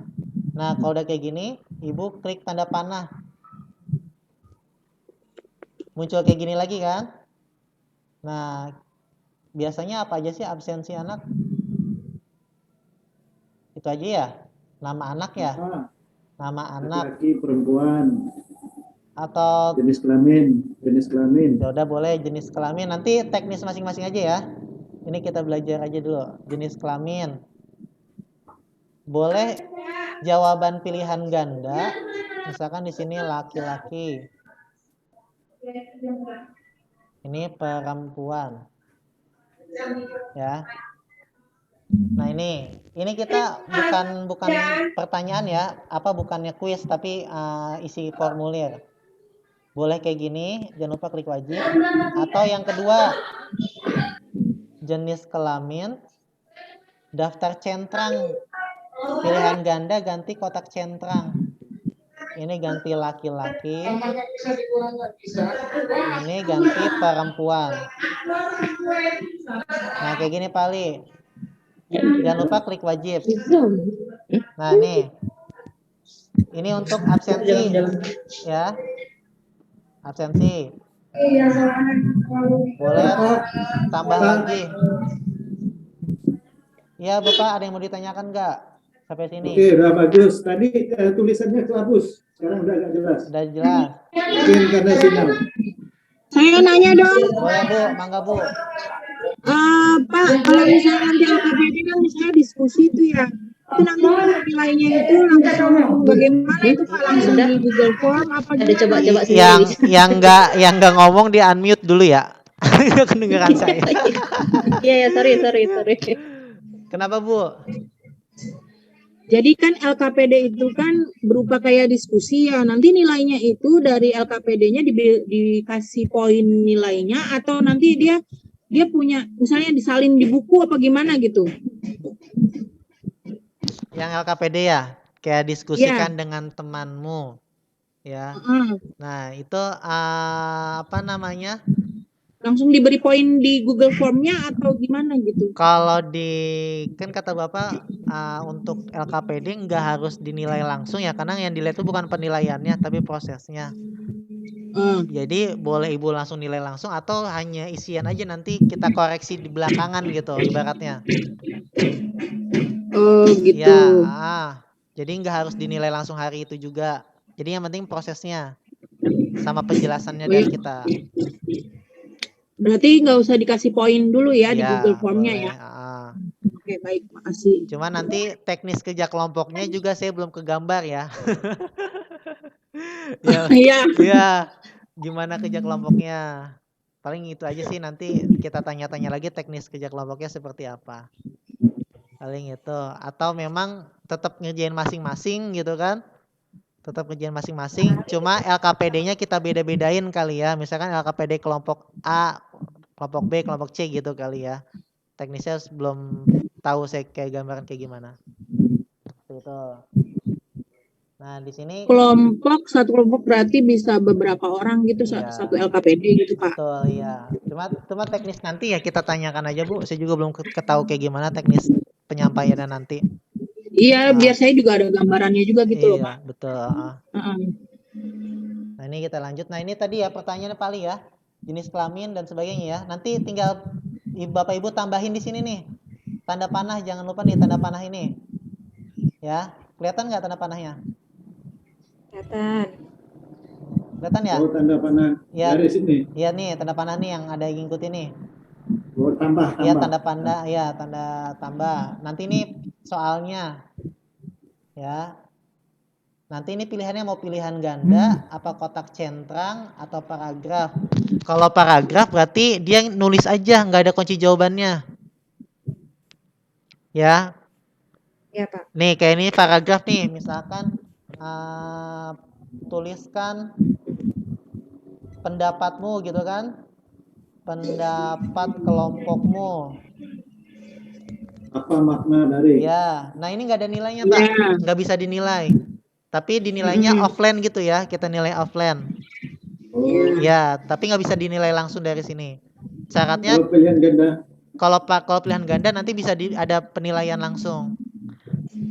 A: Nah, kalau udah kayak gini, Ibu klik tanda panah. Muncul kayak gini lagi kan? Nah, biasanya apa aja sih absensi anak? Itu aja ya? Nama anak ya?
C: Ah,
A: Nama anak
C: laki-laki, perempuan,
A: atau
C: jenis kelamin,
A: ya udah boleh jenis kelamin. Nanti teknis masing-masing aja ya. Ini kita belajar aja dulu. Jenis kelamin. Boleh jawaban pilihan ganda. Misalkan di sini laki-laki. Ini perempuan. Ya. Nah, ini kita bukan pertanyaan ya, bukannya kuis tapi isi formulir. Boleh kayak gini, jangan lupa klik wajib. Atau yang kedua, jenis kelamin, daftar centrang, pilihan ganda ganti kotak centrang. Ini ganti laki-laki, ini ganti perempuan. Nah, kayak gini Pak Ali. Jangan lupa klik wajib. Nah, nih. Ini untuk absensi. Ya. Absensi. Boleh tambah lagi. Ya, Bapak ada yang mau ditanyakan nggak? Sampai sini.
C: Oke, udah bagus. Tadi tulisannya kelabus. Sekarang udah agak jelas.
A: Udah jelas.
C: Mungkin karena sinyal.
B: Saya nanya dong,
A: Boleh Bu, mangga Bu.
B: Pak, kalau misalnya nanti LKPD kan misalnya diskusi itu ya, itu nanti nilainya itu langsung bagaimana itu Pak, langsung di Google Form apa
D: Ada coba-coba
A: Yang nggak ngomong di unmute dulu ya. Kedengeran saya.
D: Iya, sorry.
A: Kenapa Bu?
B: Jadi kan LKPD itu kan berupa kayak diskusi ya. Nanti nilainya itu dari LKPD-nya dikasih poin nilainya atau nanti dia punya misalnya disalin di buku apa gimana gitu.
A: Yang LKPD ya, kayak diskusikan dengan temanmu. Ya. Nah, itu apa namanya?
B: Langsung diberi poin di Google Form-nya atau gimana gitu?
A: Kalau kan kata Bapak untuk LKPD nggak harus dinilai langsung ya, karena yang dilihat itu bukan penilaiannya tapi prosesnya. Jadi boleh Ibu langsung nilai langsung atau hanya isian aja nanti kita koreksi di belakangan gitu ibaratnya.
B: Oh gitu.
A: Ya, jadi nggak harus dinilai langsung hari itu juga. Jadi yang penting prosesnya sama penjelasannya dari kita.
B: Berarti nggak usah dikasih poin dulu ya di Google Form-nya
A: boleh.
B: ya. Oke, baik, makasih.
A: Cuma nanti teknis kerja kelompoknya juga saya belum kegambar ya. Iya. Gimana kerja kelompoknya? Paling itu aja sih, nanti kita tanya-tanya lagi teknis kerja kelompoknya seperti apa. Paling itu. Atau memang tetap ngerjain masing-masing gitu kan? Tetap ngerjain masing-masing, cuma LKPD-nya kita beda-bedain kali ya. Misalkan LKPD kelompok A, kelompok B, kelompok C gitu kali ya. Teknisnya belum tahu saya kayak gambaran kayak gimana. Seperti itu. Nah, di sini
B: satu kelompok berarti bisa beberapa orang gitu, satu LKPD gitu Pak.
A: Betul, iya. Cuma teknis nanti ya kita tanyakan aja Bu. Saya juga belum ketahui kayak gimana teknis penyampaiannya nanti.
B: Iya, biar saya juga ada gambarannya juga gitu loh Pak.
A: Iya, betul. Nah, ini kita lanjut. Nah, ini tadi ya pertanyaannya Pak Ali ya. Jenis kelamin dan sebagainya ya. Nanti tinggal Bapak Ibu tambahin di sini nih. Tanda panah, jangan lupa nih tanda panah ini. Ya, kelihatan nggak tanda panahnya? Kelihatan ya?
C: Oh, tanda panah dari sini.
A: Iya nih, tanda panah nih yang ada yang ngikutin nih.
C: Oh, tambah.
A: Iya, tanda tambah. Nanti ini soalnya. Ya. Nanti ini pilihannya mau pilihan ganda, apa kotak centrang, atau paragraf. Kalau paragraf berarti dia nulis aja, nggak ada kunci jawabannya. Ya.
E: Ya Pak.
A: Nih, kayak ini paragraf nih, misalkan tuliskan pendapatmu gitu kan. Pendapat kelompokmu.
C: Apa makna dari?
A: Ya, nah ini nggak ada nilainya Pak, nggak bisa dinilai. Tapi dinilainya offline gitu ya, kita nilai offline.
C: Oh,
A: Ya, tapi nggak bisa dinilai langsung dari sini. Syaratnya
C: kalau pilihan ganda.
A: kalau pilihan ganda nanti bisa ada penilaian langsung.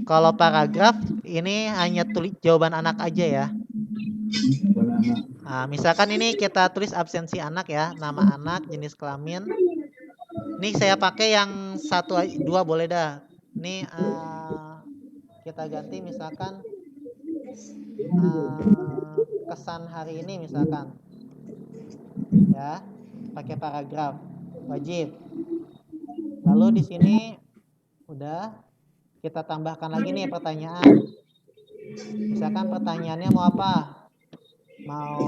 A: Kalau paragraf ini hanya tulis jawaban anak aja ya.
C: Anak.
A: Nah, misalkan ini kita tulis absensi anak ya, nama anak, jenis kelamin. Ini saya pakai yang 2 boleh dah. Ini kita ganti misalkan kesan hari ini misalkan. Ya, pakai paragraf wajib. Lalu di sini udah kita tambahkan lagi nih pertanyaan. Misalkan pertanyaannya mau apa? Mau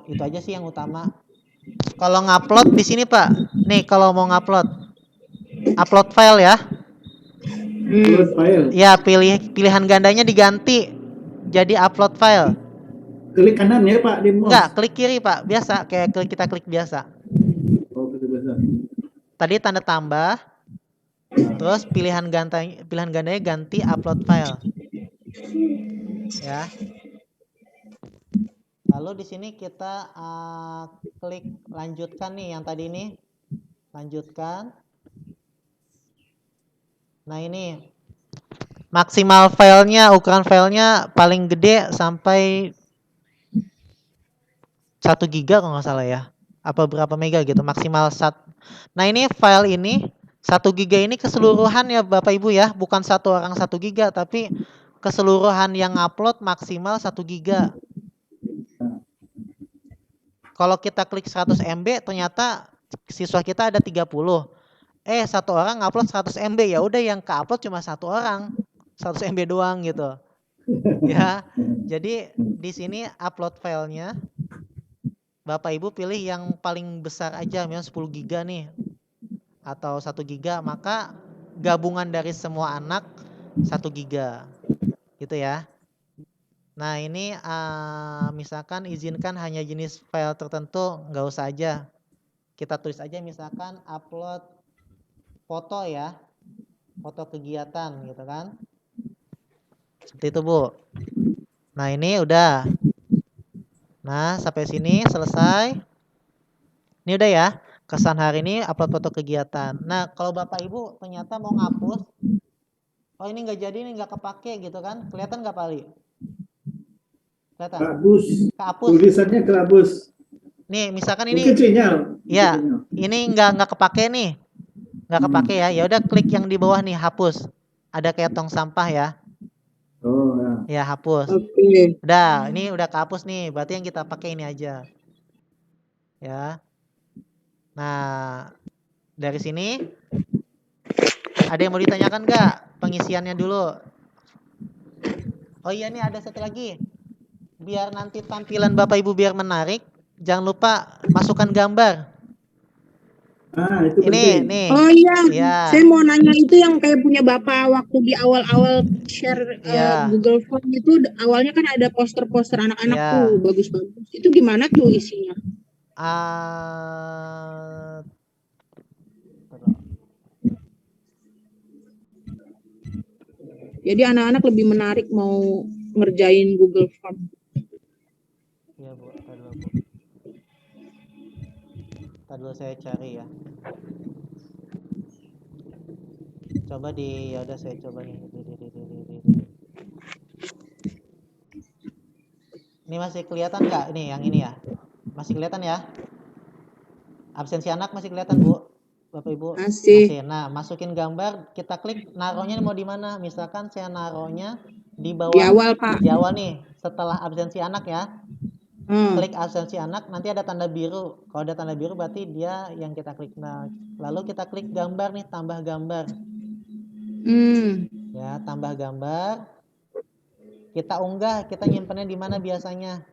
A: itu aja sih yang utama. Kalau ngupload di sini Pak. Nih kalau mau upload file ya.
C: Upload file.
A: Ya, pilihan gandanya diganti jadi upload file.
C: Klik kanan ya Pak di mouse.
A: Enggak, klik kiri Pak. Biasa kayak kita klik biasa.
C: Oh, klik biasa.
A: Tadi tanda tambah. Terus pilihan gandanya ganti upload file. Ya. Lalu di sini kita klik lanjutkan nih yang tadi ini. Lanjutkan. Nah, ini maksimal filenya, ukuran filenya paling gede sampai 1 giga kalau nggak salah ya. Apa berapa mega gitu, maksimal Nah, ini file ini 1 giga ini keseluruhan ya Bapak Ibu ya, bukan satu orang 1 giga, tapi keseluruhan yang upload maksimal 1 giga. Kalau kita klik 100 MB ternyata siswa kita ada 30. Satu orang upload 100 MB, ya udah yang ke-upload cuma satu orang. 100 MB doang gitu. Ya. Jadi di sini upload filenya Bapak Ibu pilih yang paling besar aja, misalnya 10 giga nih atau 1 giga, maka gabungan dari semua anak 1 giga. Gitu ya. Nah, ini misalkan izinkan hanya jenis file tertentu, nggak usah aja. Kita tulis aja misalkan upload foto ya. Foto kegiatan gitu kan. Seperti itu, Bu. Nah, ini udah. Nah, sampai sini selesai. Ini udah ya. Kesan hari ini upload foto kegiatan. Nah, kalau Bapak Ibu ternyata mau ngapus. Oh, ini nggak jadi, ini nggak kepake gitu kan. Kelihatan nggak, Pak Ali? Kelihatan? Kehapus.
C: Tulisannya kehapus.
A: Nih, misalkan ini.
C: Mungkin sinyal.
A: Ya, ini nggak kepake nih. Nggak kepake ya. Ya udah klik yang di bawah nih, hapus. Ada kayak tong sampah ya.
C: Oh,
A: ya. Ya, hapus.
B: Oke.
A: Udah, ini udah kehapus nih. Berarti yang kita pakai ini aja. Ya. Nah, dari sini ada yang mau ditanyakan nggak? Pengisiannya dulu. Oh iya nih ada satu lagi. Biar nanti tampilan Bapak Ibu biar menarik, jangan lupa masukkan gambar.
C: itu penting.
A: Nih.
B: Oh iya,
A: Ya.
B: saya mau nanya itu yang kayak punya Bapak waktu di awal-awal share
A: Ya.
B: Google Form itu awalnya kan ada poster-poster anak-anak
A: Ya.
B: tuh bagus-bagus. Itu gimana tuh isinya? Jadi anak-anak lebih menarik mau ngerjain Google Form.
A: Iya, Bu. Tadi dulu saya cari ya. Coba ya udah saya coba nih. Ini masih kelihatan nggak? Ini yang ini ya. Masih kelihatan ya? Absensi anak masih kelihatan, Bu? Bapak Ibu?
B: Masih.
A: Nah, masukin gambar, kita klik naruhnya mau di mana? Misalkan saya naruhnya di bawah.
B: Di awal, Pak.
A: Di awal nih, setelah absensi anak ya. Klik absensi anak, nanti ada tanda biru. Kalau ada tanda biru berarti dia yang kita klik. Nah, lalu kita klik gambar nih, tambah gambar. Ya, tambah gambar. Kita unggah, kita nyimpennya di mana biasanya?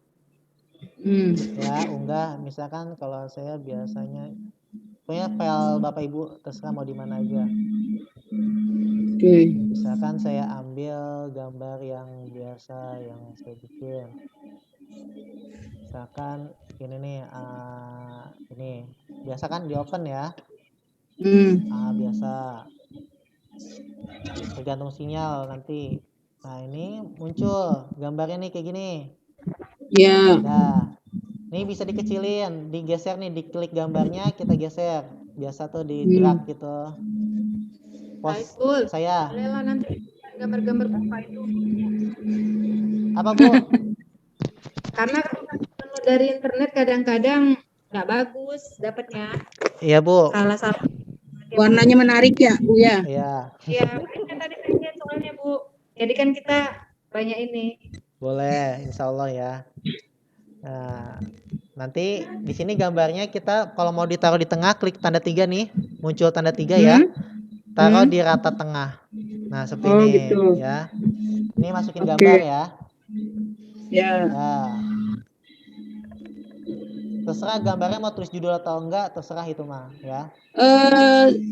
A: Ya, unggah. Misalkan kalau saya biasanya pokoknya file Bapak Ibu terserah mau di mana aja. Misalkan saya ambil gambar yang biasa yang saya bikin. Misalkan ini nih, ini biasa kan di open ya. Biasa. Tergantung sinyal nanti. Nah, ini muncul gambarnya nih kayak gini.
B: Ya.
A: Nah, Ini bisa dikecilin, digeser nih, diklik gambarnya, kita geser. Biasa tuh di drag gitu. Pos
E: Saiful,
A: saya.
E: bolehlah nanti gambar-gambar Bapak itu.
A: Apa, Bu?
E: Karena kalau download dari internet kadang-kadang nggak bagus dapatnya.
A: Iya, Bu.
E: Salah-salah.
B: Warnanya menarik ya, Bu ya.
A: Iya,
E: Iya, kan tadi saya lihat soalnya Bu. Jadi kan kita banyak ini.
A: boleh, insya Allah ya. Nah, nanti di sini gambarnya kita kalau mau ditaruh di tengah, klik tanda 3 nih, muncul tanda 3 ya. Taruh di rata tengah. Nah, seperti
B: Oh,
A: ini
B: gitu.
A: ya. Ini masukin
B: Oke.
A: gambar ya.
B: Ya.
A: Nah, terserah gambarnya mau tulis judul atau enggak, terserah itu mah ya.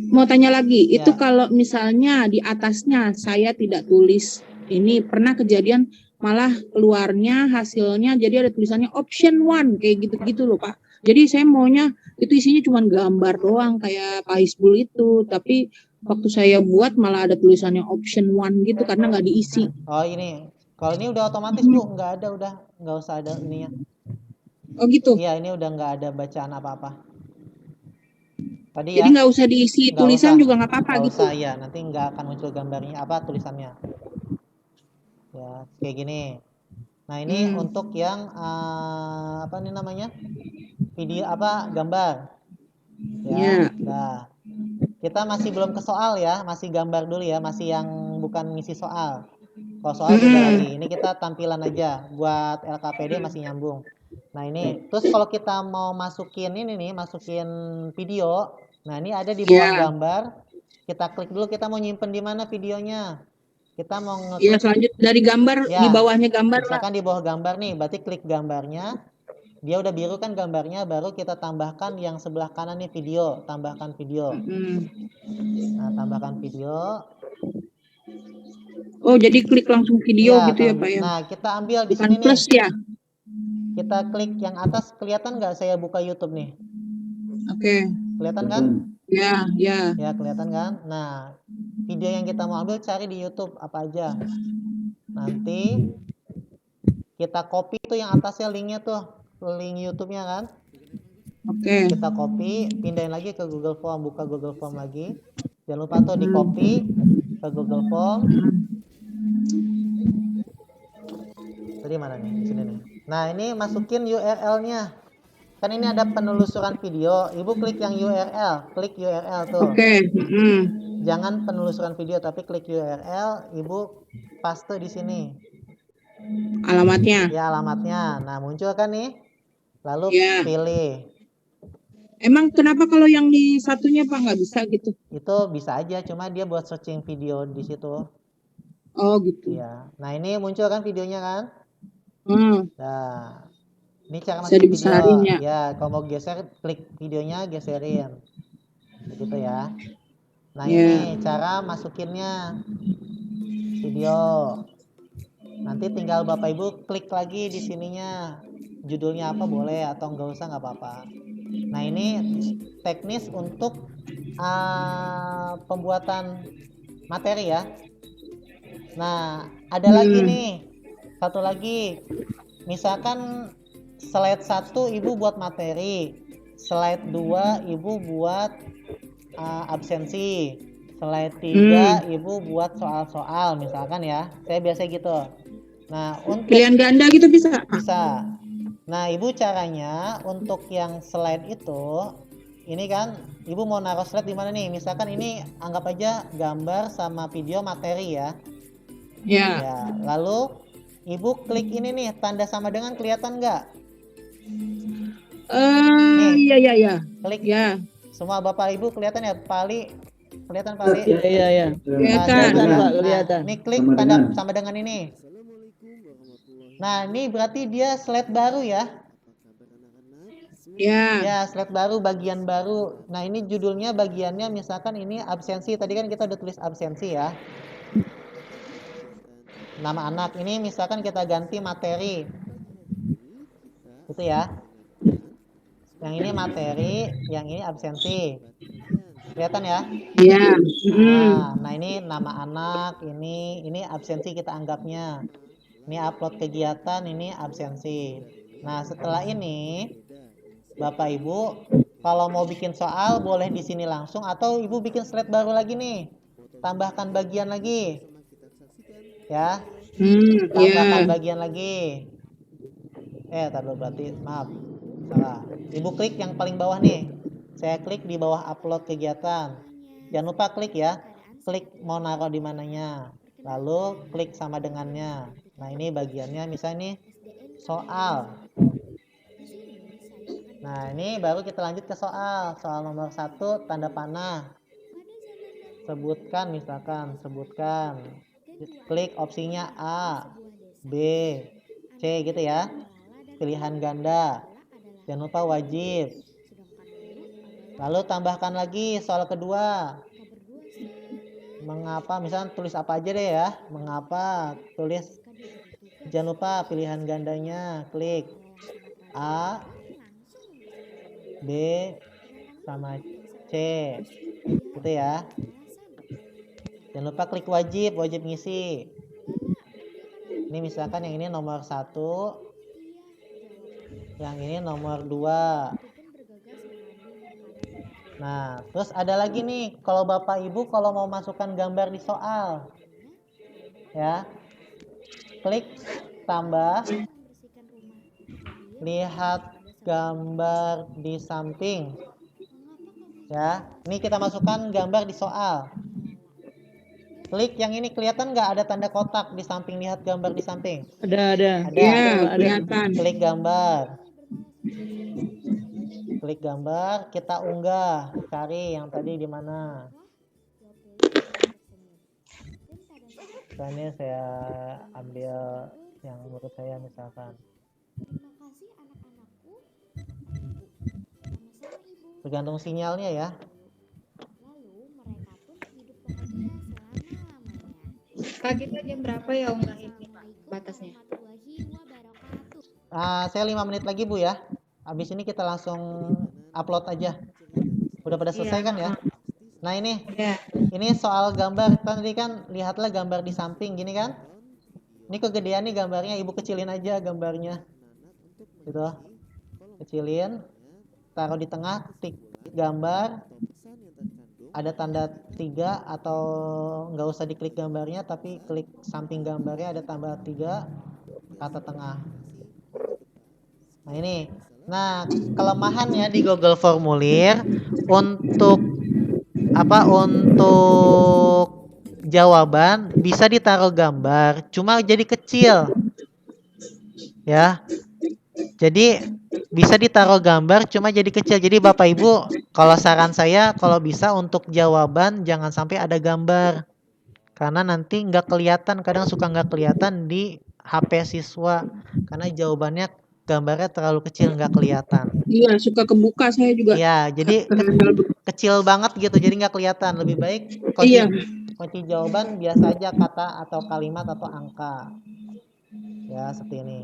B: Mau tanya lagi,
A: Ya.
B: itu kalau misalnya di atasnya saya tidak tulis, ini pernah kejadian malah keluarnya hasilnya jadi ada tulisannya option 1 kayak gitu-gitu loh Pak. Jadi saya maunya itu isinya cuma gambar doang kayak Pak Hisbul itu, tapi waktu saya buat malah ada tulisannya option 1 gitu karena nggak diisi.
A: Oh ini, kalau ini udah otomatis Bu, nggak ada, udah nggak usah ada ininya.
B: Oh gitu.
A: Iya, ini udah nggak ada bacaan apa-apa. Tadi
B: Jadi
A: ya,
B: nggak usah diisi
A: nggak
B: tulisan
A: usah,
B: juga nggak apa-apa
A: nggak
B: gitu.
A: usah ya. Nanti nggak akan muncul gambarnya apa tulisannya. Ya, kayak gini. Nah ini untuk yang apa nih namanya, video apa gambar. Ya, nah kita masih belum ke soal ya, masih gambar dulu ya, masih yang bukan ngisi soal. Kalau soal beda lagi. Ini kita tampilan aja buat LKPD masih nyambung. Nah ini, terus kalau kita mau masukin ini nih, masukin video. Nah ini ada di bawah gambar. Kita klik dulu, kita mau nyimpen di mana videonya. Kita mau
B: Iya,
A: ngeklik
B: selanjutnya dari gambar
A: ya,
B: di bawahnya gambar lah.
A: misalkan di bawah gambar nih, berarti klik gambarnya. Dia udah biru kan gambarnya, baru kita tambahkan yang sebelah kanan nih video, tambahkan video. Nah tambahkan video.
B: Oh, jadi klik langsung video
A: Iya,
B: gitu ya Pak ya?
A: Nah kita ambil di
B: Bukan
A: sini nih.
B: plus ya?
A: Kita klik yang atas, kelihatan nggak saya buka YouTube nih?
B: Oke.
A: Kelihatan kan?
B: Ya, ya.
A: Ya kelihatan kan? Nah video yang kita mau ambil cari di YouTube apa aja. Nanti kita copy tuh yang atasnya linknya tuh, link YouTube-nya kan?
B: Oke.
A: Kita copy, pindahin lagi ke Google Form, buka Google Form lagi. Jangan lupa tuh di copy ke Google Form. Tadi mana nih? Di sini nih. Nah ini masukin URL-nya. Kan ini ada penelusuran video. Ibu klik yang URL, klik URL tuh.
B: Oke.
A: Jangan penelusuran video, tapi klik URL. Ibu paste di sini.
B: Alamatnya.
A: Ya alamatnya. Nah muncul kan nih. Lalu pilih.
B: Emang kenapa kalau yang di satunya Pak nggak bisa gitu?
A: Itu bisa aja, cuma dia buat searching video di situ.
B: Oh gitu.
A: Iya. Nah ini muncul kan videonya kan? Nah, ini cara
B: Bisa
A: masukin
B: dibesarin
A: video.
B: ya.
A: Ya, kalau mau geser, klik videonya, geserin. Begitu ya. Nah ini cara masukinnya video. Nanti tinggal Bapak Ibu klik lagi di sininya. Judulnya apa boleh atau nggak usah nggak apa-apa. Nah ini teknis untuk pembuatan materi ya. Nah ada lagi nih, satu lagi. Misalkan slide 1 Ibu buat materi, slide 2 Ibu buat absensi, slide 3 Ibu buat soal-soal misalkan ya. Saya biasa gitu. Nah untuk
B: pilihan ganda gitu bisa?
A: Bisa. Nah Ibu caranya untuk yang slide itu, ini kan Ibu mau naruh slide di mana nih? Misalkan ini anggap aja gambar sama video materi ya. Ya. Lalu Ibu klik ini nih, tanda sama dengan kelihatan nggak?
B: Iya.
A: Klik.
B: Ya.
A: Semua Bapak Ibu kelihatan ya, Pali? Kelihatan Pali?
G: Iya.
B: Kelihatan.
G: Pak, kelihatan.
A: Ini klik tanda sama dengan ini. Nah, ini berarti dia slide baru ya. Ya, slide baru, bagian baru. Nah, ini judulnya bagiannya misalkan ini absensi. Tadi kan kita udah tulis absensi ya. Nama anak ini misalkan kita ganti materi. Gitu ya. Yang ini materi, yang ini absensi. Kelihatan ya?
B: Iya.
A: Nah, ini nama anak, ini absensi kita anggapnya. Ini upload kegiatan, ini absensi. Nah, setelah ini Bapak Ibu kalau mau bikin soal boleh di sini langsung atau Ibu bikin slide baru lagi nih. Tambahkan bagian lagi. Ya, tambahkan
B: Ya.
A: bagian lagi. Taruh berarti maaf. Salah. Ibu klik yang paling bawah nih. Saya klik di bawah upload kegiatan. Jangan lupa klik ya. Klik mau naruh di mananya. Lalu klik sama dengannya. Nah, ini bagiannya misalnya nih soal. Nah, ini baru kita lanjut ke soal. Soal nomor 1 tanda panah. Sebutkan misalkan, sebutkan. Klik opsinya A, B, C gitu ya. Pilihan ganda. Jangan lupa wajib. Lalu tambahkan lagi soal kedua. Mengapa, misalnya tulis apa aja deh ya. Mengapa, tulis. Jangan lupa pilihan gandanya. Klik A, B, sama C. Gitu ya. Jangan lupa klik wajib ngisi. Ini misalkan yang ini nomor 1, yang ini nomor 2. Nah, terus ada lagi nih, kalau Bapak Ibu kalau mau masukkan gambar di soal, ya, klik tambah, lihat gambar di samping, ya. Ini kita masukkan gambar di soal. Klik yang ini, kelihatan nggak ada tanda kotak di samping, lihat gambar di samping?
B: Ada.
A: Ada.
B: Ya, kelihatan.
A: Klik gambar. Klik gambar, kita unggah, cari yang tadi di mana. Misalnya saya ambil yang menurut saya misalkan. Tergantung sinyalnya ya.
E: Pak, kita jam berapa ya unggah ini, Pak? Batasnya.
A: Saya 5 menit lagi Bu ya. Habis ini kita langsung upload aja. Udah pada selesai kan ya? Nah ini,
E: Ya.
A: ini soal gambar. Tadi kan lihatlah gambar di samping gini kan? Ini kegedean nih gambarnya, Ibu kecilin aja gambarnya. Gitu. Kecilin, taruh di tengah, klik gambar. Ada tanda 3 atau nggak usah diklik gambarnya, tapi klik samping gambarnya ada tambah 3, kata tengah. Nah ini, nah kelemahannya di Google Formulir untuk jawaban bisa ditaruh gambar, cuma jadi kecil, ya. Jadi bisa ditaruh gambar, cuma jadi kecil. Jadi Bapak Ibu, kalau saran saya, kalau bisa untuk jawaban jangan sampai ada gambar, karena nanti nggak kelihatan. Kadang suka nggak kelihatan di HP siswa, karena jawabannya gambarnya terlalu kecil, nggak kelihatan.
B: Iya, suka kebuka saya juga.
A: Ya, jadi kecil banget gitu, jadi nggak kelihatan. Lebih baik kunci jawaban biasa aja, kata atau kalimat atau angka. Ya, seperti ini.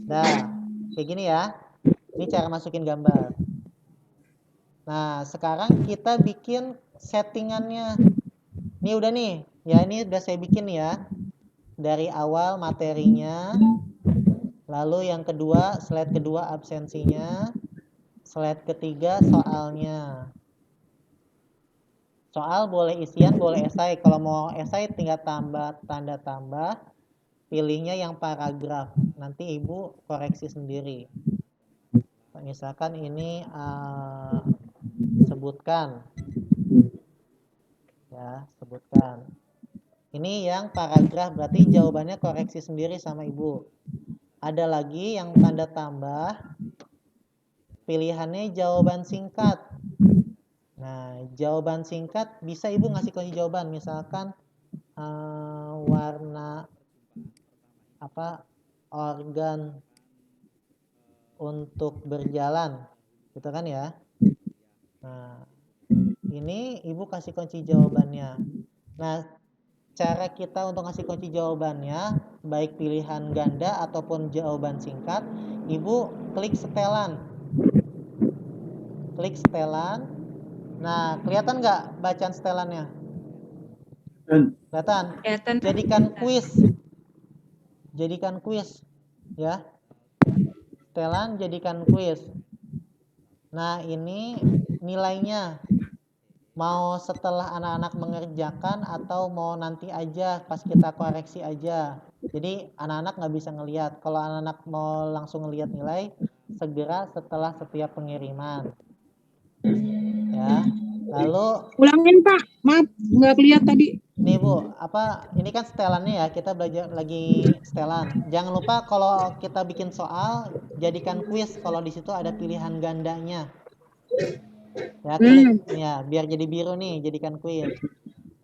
A: Nah, kayak gini ya. Ini cara masukin gambar. Nah, sekarang kita bikin settingannya. Ini udah nih. Ya, ini udah saya bikin ya. Dari awal materinya. Lalu yang kedua, slide kedua absensinya. Slide ketiga soalnya. Soal boleh isian, boleh esai. Kalau mau esai tinggal tambah tanda tambah. Pilihnya yang paragraf. Nanti Ibu koreksi sendiri. Misalkan ini sebutkan. Ya, sebutkan. Ini yang paragraf, berarti jawabannya koreksi sendiri sama Ibu. Ada lagi yang tanda tambah. Pilihannya jawaban singkat. Nah, jawaban singkat bisa Ibu ngasih kunci jawaban. Misalkan warna organ untuk berjalan, gitu kan ya. Nah, ini Ibu kasih kunci jawabannya. Nah, cara kita untuk ngasih kunci jawabannya, baik pilihan ganda ataupun jawaban singkat, Ibu klik setelan. Klik setelan. Nah, kelihatan nggak bacaan setelannya? Kelihatan. Jadikan kuis. Ya. setelan jadikan kuis. Nah, ini nilainya. Mau setelah anak-anak mengerjakan atau mau nanti aja pas kita koreksi aja. Jadi anak-anak nggak bisa ngelihat. Kalau anak-anak mau langsung ngelihat nilai, segera setelah setiap pengiriman. Ya. Lalu
B: Ulangin Pak, maaf nggak kelihatan tadi.
A: nih Bu, ini kan setelannya ya, kita belajar lagi setelan. Jangan lupa kalau kita bikin soal, jadikan kuis kalau di situ ada pilihan gandanya. Ya, klik ya, biar jadi biru nih, jadikan kuis.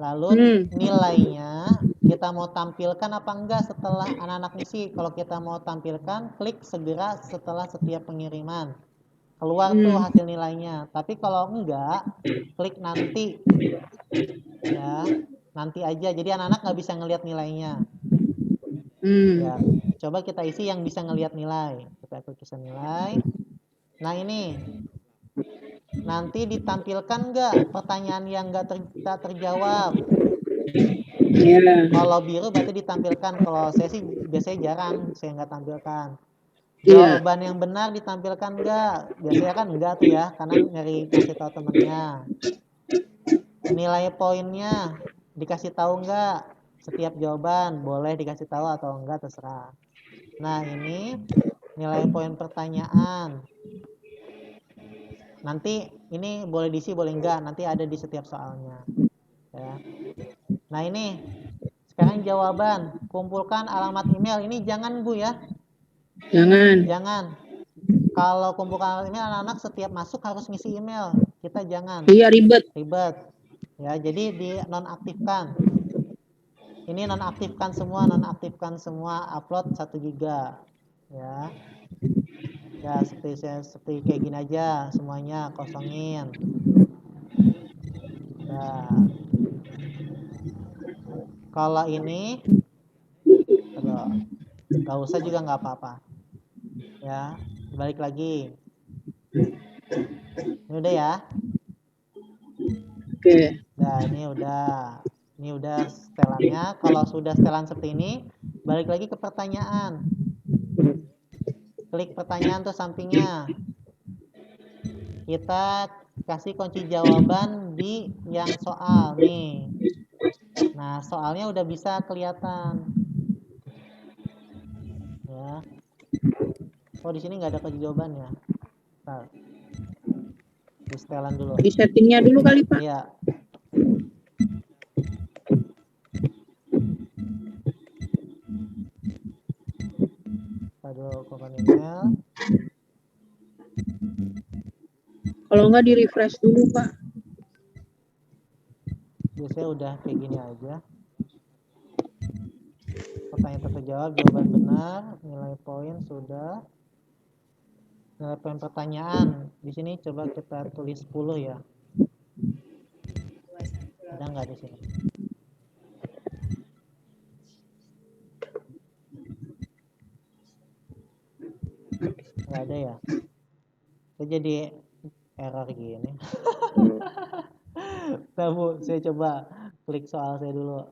A: Lalu nilainya kita mau tampilkan apa enggak setelah anak-anak ngisi. Kalau kita mau tampilkan, klik segera setelah setiap pengiriman. Keluar tuh hasil nilainya. Tapi kalau enggak, klik nanti. Ya, nanti aja. Jadi anak-anak nggak bisa ngelihat nilainya. Ya, coba kita isi yang bisa ngelihat nilai. Kita klik isi nilai. Nah ini, nanti ditampilkan nggak pertanyaan yang nggak terjawab. Kalau biru berarti ditampilkan. Kalau saya sih biasanya jarang saya nggak tampilkan. Jawaban yang benar ditampilkan nggak? Biasanya kan enggak tuh ya, karena nyari kasih tahu temennya. Nilai poinnya dikasih tahu nggak? Setiap jawaban boleh dikasih tahu atau enggak terserah. Nah ini nilai poin pertanyaan. Nanti ini boleh diisi boleh enggak, nanti ada di setiap soalnya. Ya. Nah ini sekarang jawaban, kumpulkan alamat email. Ini jangan Bu ya. Jangan. Kalau kumpulkan alamat email, anak-anak setiap masuk harus ngisi email. Kita jangan.
B: Iya ribet.
A: Ya, jadi di nonaktifkan. Ini nonaktifkan semua, upload 1 giga. Ya. Ya, seperti kayak gini aja semuanya kosongin. Ya. Kalau ini nggak usah juga nggak apa-apa. Ya, balik lagi. Ini udah ya.
B: Oke.
A: Nah, ini udah setelannya. Kalau sudah setelan seperti ini, balik lagi ke pertanyaan. Klik pertanyaan tuh sampingnya. Kita kasih kunci jawaban di yang soal nih. Nah, soalnya udah bisa kelihatan. Ya. Oh, di sini nggak ada kunci jawabannya. Bentar. Di setelan dulu.
B: Di settingnya dulu kali Pak.
A: Iya. Aduh, kopan email.
B: Kalau nggak di refresh dulu Pak.
A: Biasanya udah kayak gini aja. Pertanyaan terjawab, jawaban benar, nilai poin sudah. Nilai poin pertanyaan di sini coba kita tulis 10 ya. Ada nggak di sini? Nggak ada ya. Saya jadi error gini. Nah, Bu, saya coba klik soal saya dulu.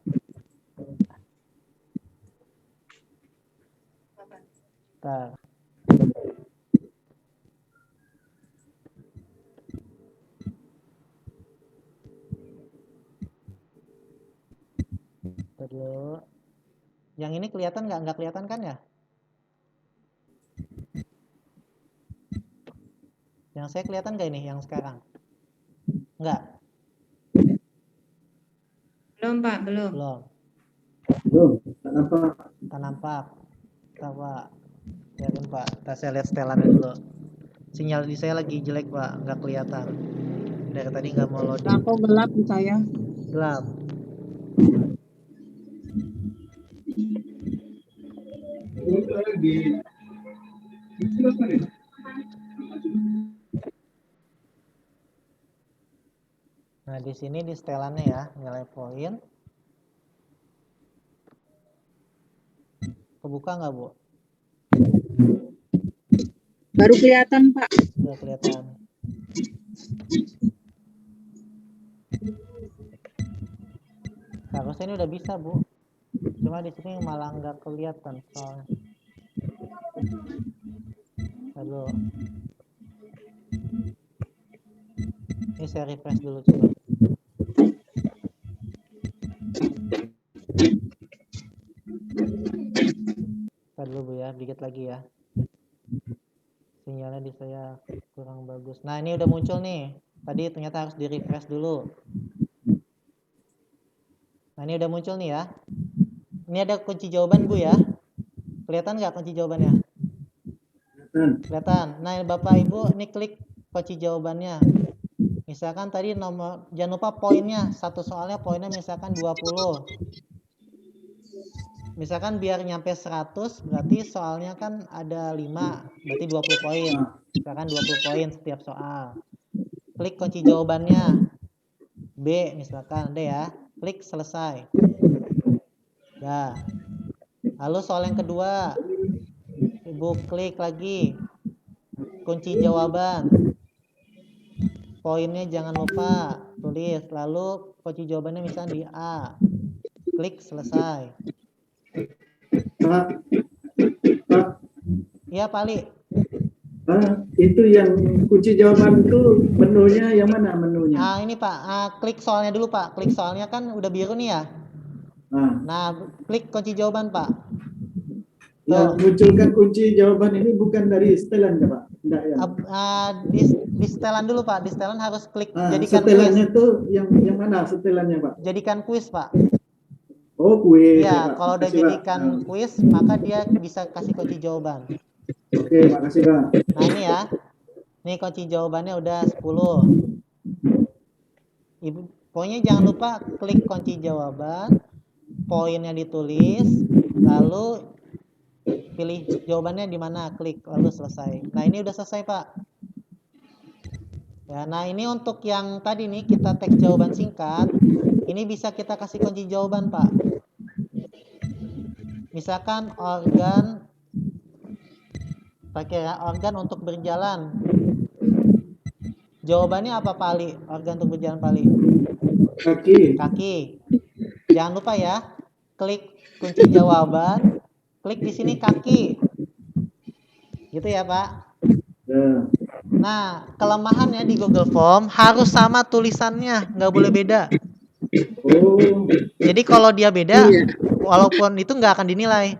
A: Bentar. Dulu. Yang ini kelihatan nggak? Nggak kelihatan kan ya? Yang saya kelihatan nggak ini? Yang sekarang? Nggak?
E: Belum Pak, belum.
C: Belum, tak nampak.
A: Bentar, Pak. Biarin Pak. Saya lihat setelannya dulu. Sinyal di saya lagi jelek Pak, nggak kelihatan. Dari tadi nggak mau loading.
B: Kok gelap di saya?
A: Gelap. Nah, di sini di setelannya ya, nilai poin. Kebuka nggak, Bu?
B: Baru kelihatan Pak.
A: Udah kelihatan. Harusnya ini udah bisa, Bu. Cuma di sini malah nggak kelihatan soalnya. Lalu ini saya refresh dulu coba. Ntar dulu Bu ya, dikit lagi ya. Sinyalnya di saya kurang bagus. Nah, ini udah muncul nih. Tadi ternyata harus di refresh dulu. Nah, ini udah muncul nih ya. Ini ada kunci jawaban Bu ya. Kelihatan nggak kunci jawabannya? Kelihatan. Nah, Bapak Ibu ini klik kunci jawabannya. Misalkan tadi nomor, jangan lupa poinnya. Satu soalnya poinnya misalkan 20. Misalkan biar nyampe 100 berarti soalnya kan ada 5, berarti 20 poin. Misalkan 20 poin setiap soal. Klik kunci jawabannya. B misalkan, ada ya. Klik selesai. Dah. Lalu soal yang kedua. Ibu klik lagi. Kunci jawaban. Poinnya jangan lupa tulis. Lalu kunci jawabannya misalnya di A. Klik selesai.
C: Pak,
A: Iya Pak Ali.
C: itu yang kunci jawaban itu menunya yang mana menunya?
A: Ini Pak, klik soalnya dulu Pak. Klik soalnya kan udah biru nih ya. Nah, klik kunci jawaban Pak.
C: Yang munculkan kunci jawaban ini bukan dari setelan ya Pak? Enggak ya?
A: Di setelan dulu Pak. Di setelan harus klik jadikan kuis.
C: Setelannya tuh yang mana setelannya Pak?
A: Jadikan kuis Pak.
C: Oh kuis.
A: Iya,
C: ya, Pak.
A: kalau udah
C: Makasih, Pak.
A: jadikan kuis maka dia bisa kasih kunci jawaban.
C: Oke, makasih Pak.
A: Nah ini ya. Ini kunci jawabannya udah 10. Ibu, pokoknya jangan lupa klik kunci jawaban, poinnya ditulis, lalu pilih jawabannya di mana, klik, lalu selesai. Nah ini udah selesai Pak. Ya, nah ini untuk yang tadi nih kita teks jawaban singkat, ini bisa kita kasih kunci jawaban Pak. Misalkan organ, pakai ya, organ untuk berjalan. Jawabannya apa Pak Ali? Organ untuk berjalan Pak Ali? Kaki. Jangan lupa ya, klik kunci jawaban, klik di sini kaki. Gitu ya Pak. Nah, kelemahannya di Google Form harus sama tulisannya, nggak boleh beda. Jadi kalau dia beda, walaupun itu nggak akan dinilai.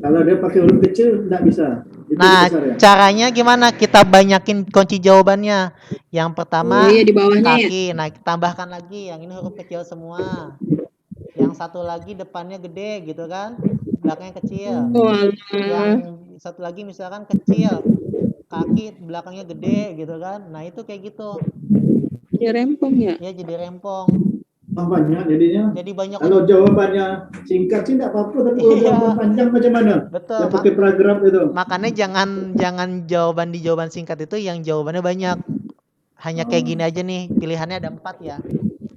C: Kalau dia pakai huruf kecil nggak bisa. Itu
A: Nah,
C: besar ya?
A: caranya gimana? Kita banyakin kunci jawabannya. Yang pertama
B: di bawahnya
A: kaki, nah tambahkan lagi yang ini huruf kecil semua. Yang satu lagi depannya gede gitu kan, belakangnya kecil. Yang satu lagi misalkan kecil, kaki belakangnya gede gitu kan. Nah itu kayak gitu.
B: Ya rempong ya.
A: Ya jadi rempong.
C: Banyak jadinya.
A: Jadi banyak.
C: Kalau jawabannya singkat sih nggak apa-apa, tapi kalau jawaban panjang macam mana?
A: Betul.
C: Ya pakai paragraf itu.
A: Makanya jangan jawaban di jawaban singkat itu yang jawabannya banyak. Hanya kayak gini aja nih, pilihannya ada 4 ya.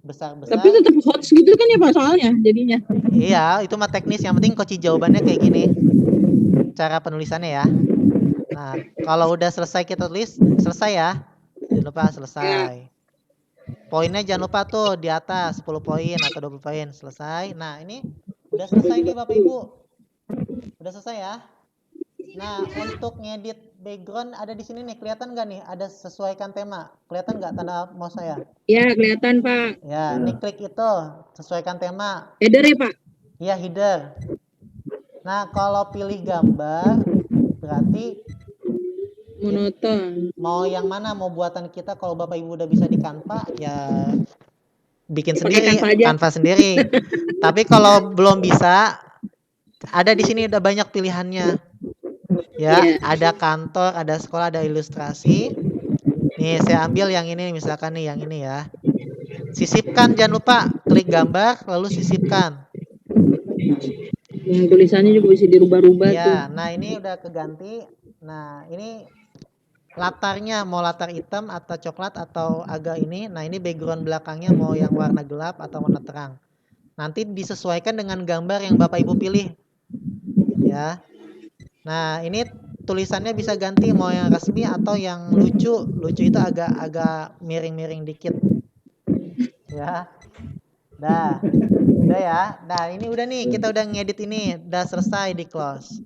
A: Besar-besar.
B: Tapi tetap hot gitu kan ya Pak soalnya jadinya.
A: Iya, itu mah teknis. Yang penting kunci jawabannya kayak gini. Cara penulisannya ya. Nah, kalau udah selesai kita tulis, selesai ya. Jangan lupa selesai. Poinnya jangan lupa tuh di atas 10 poin atau 20 poin. Selesai. Nah, ini udah selesai nih Bapak Ibu. Udah selesai ya. Nah, untuk ngedit background ada di sini nih. Kelihatan nggak nih? Ada sesuaikan tema. Kelihatan nggak tanda mouse saya?
B: Ya, kelihatan Pak.
A: Ya, ini klik itu. Sesuaikan tema.
B: Header ya Pak?
A: Iya, header. Nah, kalau pilih gambar, berarti
B: monoton.
A: Mau yang mana? Mau buatan kita? Kalau Bapak Ibu udah bisa di Canva, ya bikin
B: Pakai
A: sendiri,
B: Canva aja.
A: Canva sendiri. Tapi kalau belum bisa, ada di sini udah banyak pilihannya. Ya, ada kantor, ada sekolah, ada ilustrasi. Nih, saya ambil yang ini, misalkan nih, yang ini ya. Sisipkan, jangan lupa klik gambar, lalu sisipkan.
B: Yang tulisannya juga bisa dirubah-rubah tuh.
A: Ya, nah ini udah keganti. Nah, ini latarnya mau latar hitam atau coklat atau agak ini. Nah, ini background belakangnya mau yang warna gelap atau warna terang. Nanti disesuaikan dengan gambar yang Bapak Ibu pilih. Ya. Nah, ini tulisannya bisa ganti mau yang resmi atau yang lucu. Lucu itu agak miring-miring dikit. Ya. Dah. Udah ya. Nah, ini udah nih, kita udah ngedit ini, udah selesai di close.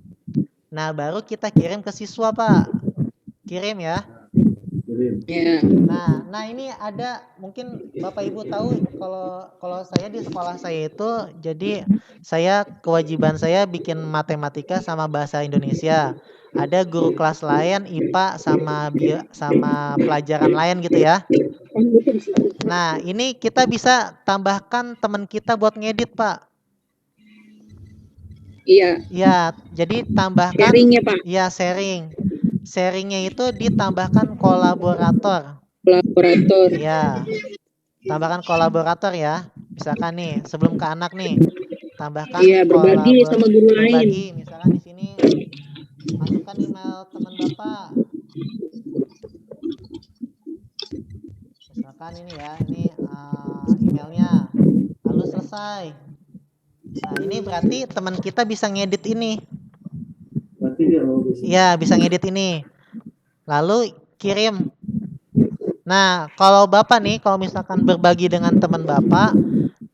A: Nah, baru kita kirim ke siswa, Pak. kirim ya.
C: Kirim.
B: Ya.
A: Nah ini ada mungkin Bapak Ibu tahu kalau saya di sekolah saya itu jadi saya kewajiban saya bikin matematika sama bahasa Indonesia. Ada guru kelas lain IPA sama pelajaran lain gitu ya. Nah, ini kita bisa tambahkan teman kita buat ngedit, Pak.
B: Iya.
A: Ya, jadi tambahkan
B: Sharing ya Pak.
A: ya sharing. Sharingnya itu ditambahkan kolaborator.
B: Kolaborator.
A: Ya, tambahkan kolaborator ya. Misalkan nih, sebelum ke anak nih, tambahkan
B: Iya, berbagi sama guru lain.
A: berbagi. Misalkan di sini masukkan email teman Bapak. Misalkan ini ya, ini emailnya. Lalu selesai. Nah, ini berarti teman kita bisa ngedit ini.
C: Berarti dia bisa.
A: Iya, bisa ngedit ini. Lalu kirim. Nah, kalau Bapak nih, kalau misalkan berbagi dengan teman Bapak,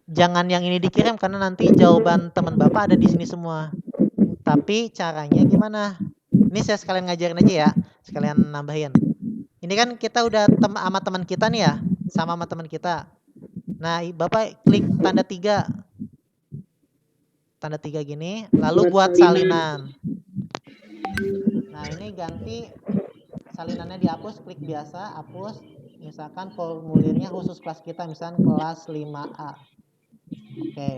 A: jangan yang ini dikirim karena nanti jawaban teman Bapak ada di sini semua. Tapi caranya gimana? Ini saya sekalian ngajarin aja ya, sekalian nambahin. Ini kan kita udah sama teman kita nih ya, sama teman kita. Nah, Bapak klik tanda 3. Tanda 3 gini, lalu buat salinan. Nah, ini ganti salinannya dihapus, klik biasa, hapus. Misalkan formulirnya khusus kelas kita, misalkan kelas 5A. Oke.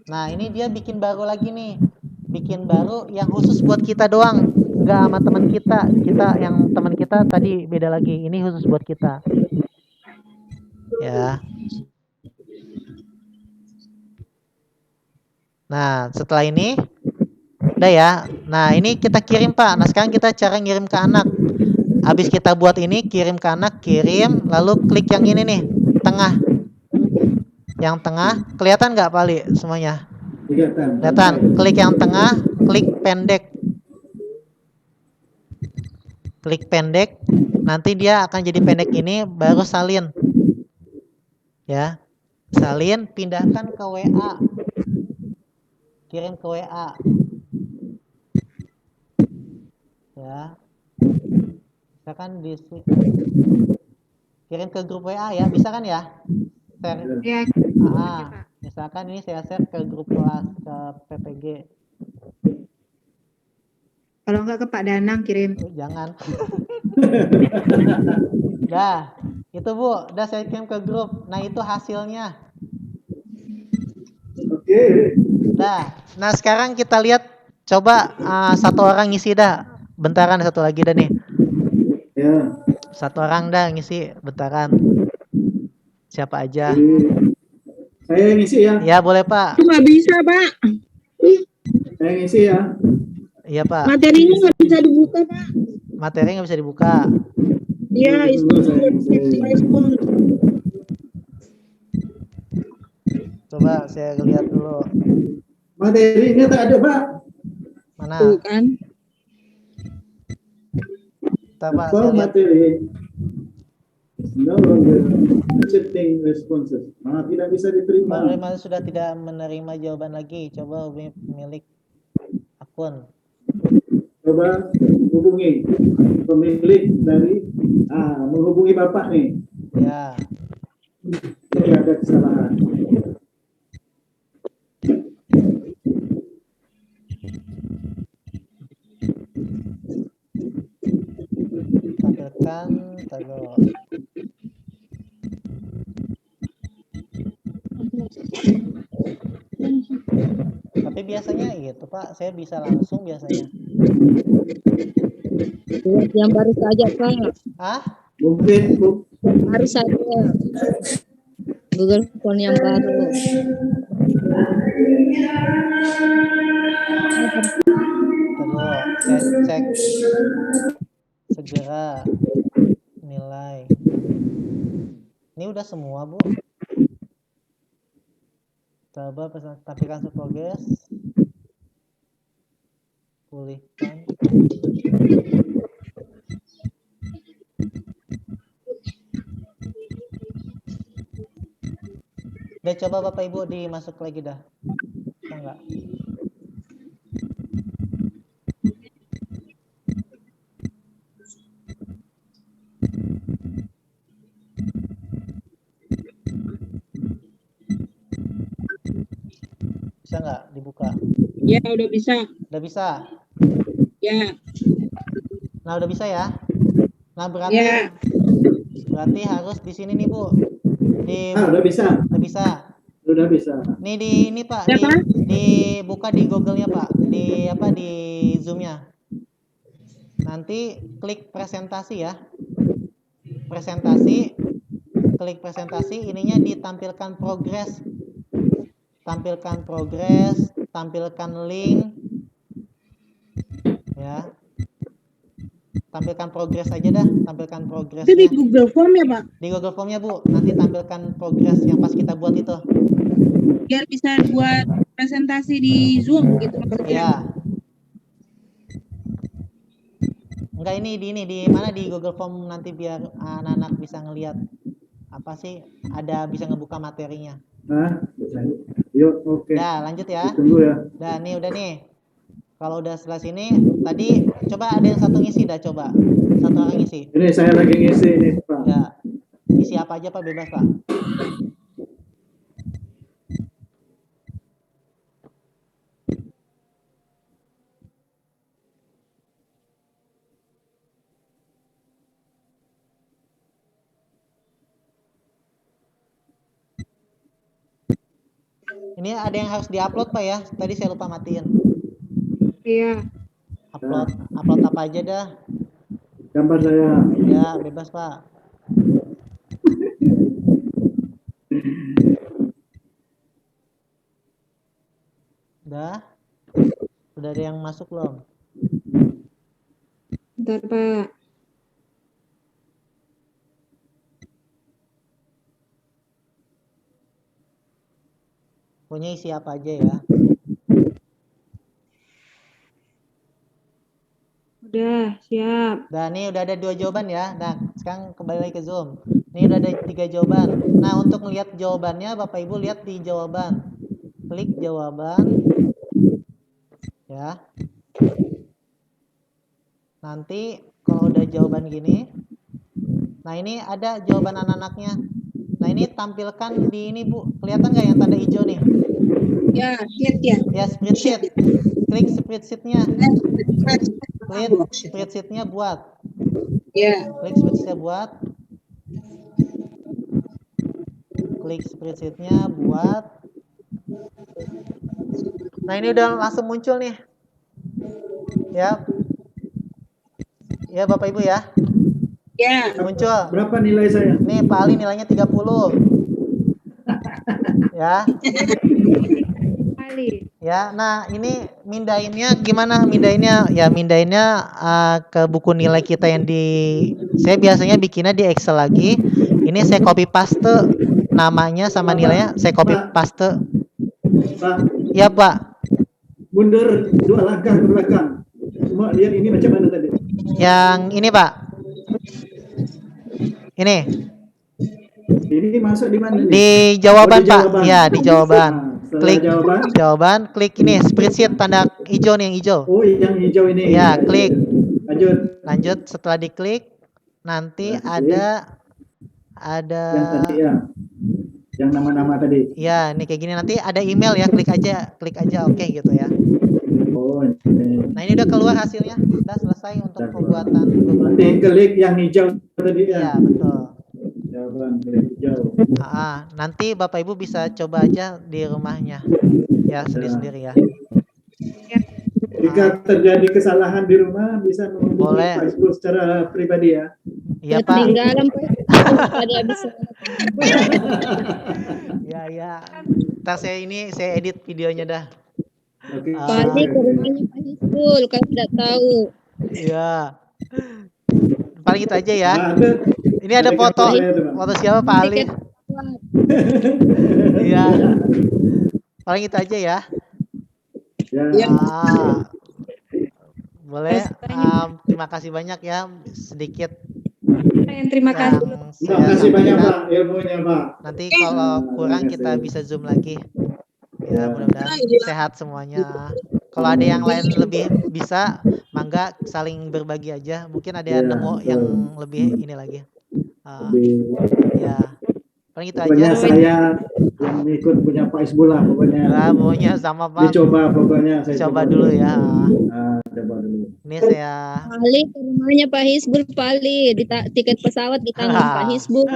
A: Nah, ini dia bikin baru lagi nih. Bikin baru yang khusus buat kita doang. Enggak sama teman kita. Yang teman kita tadi beda lagi. Ini khusus buat kita. Ya. Nah, setelah ini udah ya. Nah, ini kita kirim, Pak. Nah, sekarang kita cara ngirim ke anak. Habis kita buat ini, kirim ke anak, kirim, lalu klik yang ini nih, tengah. Yang tengah, kelihatan nggak Pak Ali semuanya? Kelihatan. Klik yang tengah, klik pendek. Klik pendek, nanti dia akan jadi pendek ini, baru salin. Ya, salin, pindahkan ke WA. Kirim ke WA. Ya. Misalkan kirim ke grup WA ya, bisa kan ya? Share.
E: Ya,
A: Misalkan ini saya share ke grup kelas, ke PPG.
E: kalau enggak ke Pak Danang kirim.
A: Jangan. Dah, itu Bu, udah saya kirim ke grup. Nah, itu hasilnya.
C: Oke.
A: Dah. Nah, sekarang kita lihat coba satu orang ngisi dah. Bentaran satu lagi dah nih.
C: Ya.
A: Satu orang dah ngisi bentaran. Siapa aja?
C: Saya ngisi ya.
A: Ya, boleh Pak.
B: Nggak bisa Pak.
C: Saya ngisi ya.
A: Iya Pak.
B: Materinya nggak bisa dibuka Pak.
A: Materi nggak bisa dibuka.
B: Iya, itu respon.
A: Coba saya lihat dulu.
C: Materinya tak ada Pak.
A: Mana?
B: Tuh kan.
A: Bentar, Pak,
C: Apa
A: saya lihat.
C: materi? No longer accepting responses. Tidak bisa diterima.
A: Penerima sudah tidak menerima jawaban lagi. Coba hubungi pemilik akun.
C: Coba hubungi pemilik dari menghubungi Bapak nih.
A: Ya.
C: Ini ada kesalahan.
A: Tampilkan taruh. Tapi biasanya gitu Pak, saya bisa langsung biasanya.
D: Buat yang baru saja Pak,
A: Ah?
C: Mungkin
D: baru saja Google Phone yang baru.
A: Taruh, saya cek segera nilai. Ini udah semua Bu. Coba tampilkan progres. Pulihkan. Udah coba Bapak Ibu dimasuk lagi dah. Bisa enggak? Bisa nggak dibuka?
B: Ya, udah bisa.
A: Udah bisa.
B: Ya,
A: Nah, udah bisa ya. Nah,
B: ya.
A: berarti harus di sini nih, Bu.
C: Udah bisa.
A: Udah bisa.
C: Udah bisa.
A: Nih ini Pak,
B: Udah, Pak?
A: dibuka di Google-nya Pak, di Zoom-nya. Nanti klik presentasi ya. Klik presentasi, ininya ditampilkan progres. Tampilkan link. Ya. Tampilkan progres aja dah, tampilkan
B: Itu di
A: progresnya.
B: Google Form ya, Pak?
A: Di Google Form-nya, Bu. Nanti tampilkan progres yang pas kita buat itu.
B: Biar bisa buat presentasi di Zoom gitu maksudnya.
A: Iya. Enggak, di mana di Google Form nanti biar anak-anak bisa ngelihat apa sih, bisa ngebuka materinya.
C: Bisa. Yuk, oke.
A: Dah, lanjut ya.
C: Tunggu ya.
A: Dah, udah nih. Kalau udah setelah sini, tadi coba ada yang satu ngisi dah, coba. Satu orang ngisi.
C: Ini saya lagi ngisi ini, Pak.
A: Ya. Isi apa aja Pak, bebas Pak. Ini ada yang harus diupload Pak ya. Tadi saya lupa matiin.
B: Iya.
A: Upload apa aja dah.
C: Gambar saya.
A: Ya, bebas Pak. Udah ada yang masuk belum?
E: Bentar, Pak.
A: Punya isi apa aja ya?
E: Udah, siap.
A: Nah, nih udah ada 2 jawaban ya. Nah, sekarang kembali lagi ke Zoom. Nih udah ada 3 jawaban. Nah, untuk melihat jawabannya, Bapak Ibu lihat di jawaban. Klik jawaban. Ya. Nanti kalau udah jawaban gini, nah ini ada jawaban anak-anaknya. Nah, ini tampilkan di ini, Bu. Kelihatan nggak yang tanda hijau nih?
B: Ya, sheet ya.
A: Ya, spreadsheet. Klik spreadsheet-nya. Klik spreadsheet-nya buat.
B: Ya.
A: Klik spreadsheet-nya buat. Klik spreadsheet-nya buat. Nah, ini udah langsung muncul nih. Ya. Ya, Bapak Ibu ya.
B: Ya.
A: Muncul.
C: Berapa nilai saya?
A: Nih, Pak Ali nilainya 30. Ya.
E: Ali.
A: Ya, nah ini mindainnya gimana? Ya mindainnya ke buku nilai kita yang saya biasanya bikinnya di Excel lagi. Ini saya copy paste namanya sama nilainya, saya copy paste.
C: Pak.
A: Ya, Pak.
C: Mundur 2 langkah ke belakang. Cuma lihat ini macam mana tadi?
A: Yang ini, Pak. Ini.
C: Ini masuk di mana nih?
A: Di jawaban,
C: di
A: Pak.
C: jawaban.
A: Ya, di jawaban.
C: Nah,
A: Klik
C: jawaban,
A: klik ini spreadsheet tanda hijau nih, yang hijau.
C: Oh, yang hijau ini.
A: Ya, klik.
C: Lanjut.
A: Setelah diklik nanti
C: Nanti.
A: ada
C: Yang tadi ya. Yang nama-nama tadi.
A: Ya, ini kayak gini, nanti ada email ya, klik aja oke gitu ya.
C: Oh, ini.
A: Nah, ini udah keluar hasilnya. Udah selesai untuk pembuatan
C: Nanti klik yang hijau tadi ya.
A: Iya, betul.
C: Jawaban klik hijau.
A: Nanti Bapak Ibu bisa coba aja di rumahnya. Ya, sendiri-sendiri ya.
C: Jika terjadi kesalahan di rumah bisa menghubungi
A: Boleh.
C: Pak Isbul secara pribadi ya.
A: Iya, Pak.
D: Ketinggalan Pak. Ada bisa.
A: Ya. Ntar saya edit videonya dah.
C: Oke.
D: Pak Ali ke rumahnya Pak Hizbul, kan tidak tahu.
A: Iya. Paling itu aja ya.
C: Nah,
A: Ini ada foto. Foto siapa, Pak Ali? Iya. Paling itu aja ya.
C: Ya.
A: Boleh. Terima kasih banyak ya, sedikit.
E: Terima kasih.
C: Terima kasih banyak Pak ilmunya Pak.
A: Nanti kalau kurang kita bisa Zoom lagi. Ya, mudah-mudahan sehat semuanya. Kalau ada yang lain lebih bisa, mangga saling berbagi aja. Mungkin ada yang nemu yang lebih ini lagi. Ya. Paling itu
C: Pokoknya
A: aja.
C: saya yang ikut punya Pak Isbul lah pokoknya.
A: Nah, pokoknya sama Pak.
C: Dicoba pokoknya saya
A: Coba dulu ya.
C: coba dulu.
A: Ini saya
D: Pali ke rumahnya Pak Hisbul, Pali. Tiket pesawat ditanggung Pak Hisbul.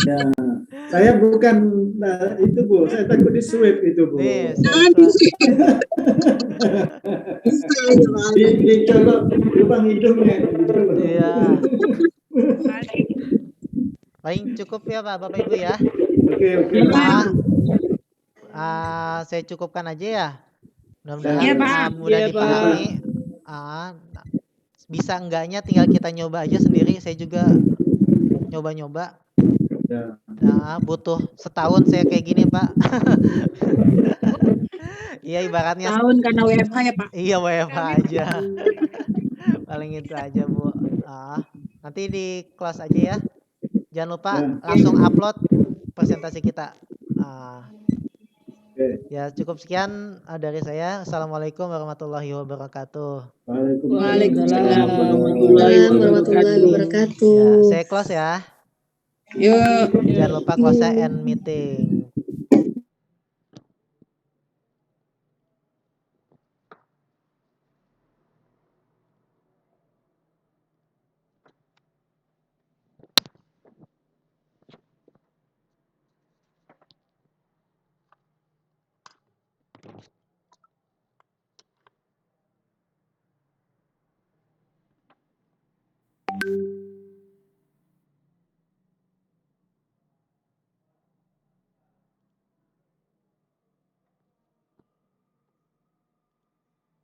C: Ya, saya bukan itu Bu, saya takut di swab itu Bu.
A: nih
C: Dicolok lubang hidungnya. Gitu.
A: iya. Paling cukup ya Pak, Bapak Ibu ya.
C: Oke.
A: Saya cukupkan aja ya. Mudah-mudahan
B: Iya, Pak.
A: mudah
B: Iya,
A: dipahami. Bisa enggaknya tinggal kita nyoba aja sendiri. Saya juga nyoba-nyoba.
C: Ya.
A: Nah, butuh setahun saya kayak gini Pak. Iya ibaratnya.
B: Tahun karena WFH ya Pak.
A: Iya WFH aja. Paling itu aja Bu. Nanti di kelas aja ya. Jangan lupa langsung upload presentasi kita. Ya cukup sekian dari saya. Assalamualaikum warahmatullahi wabarakatuh.
B: Waalaikumsalam warahmatullahi wabarakatuh.
A: Ya, saya close ya.
B: Yuk.
A: Jangan lupa close and meeting.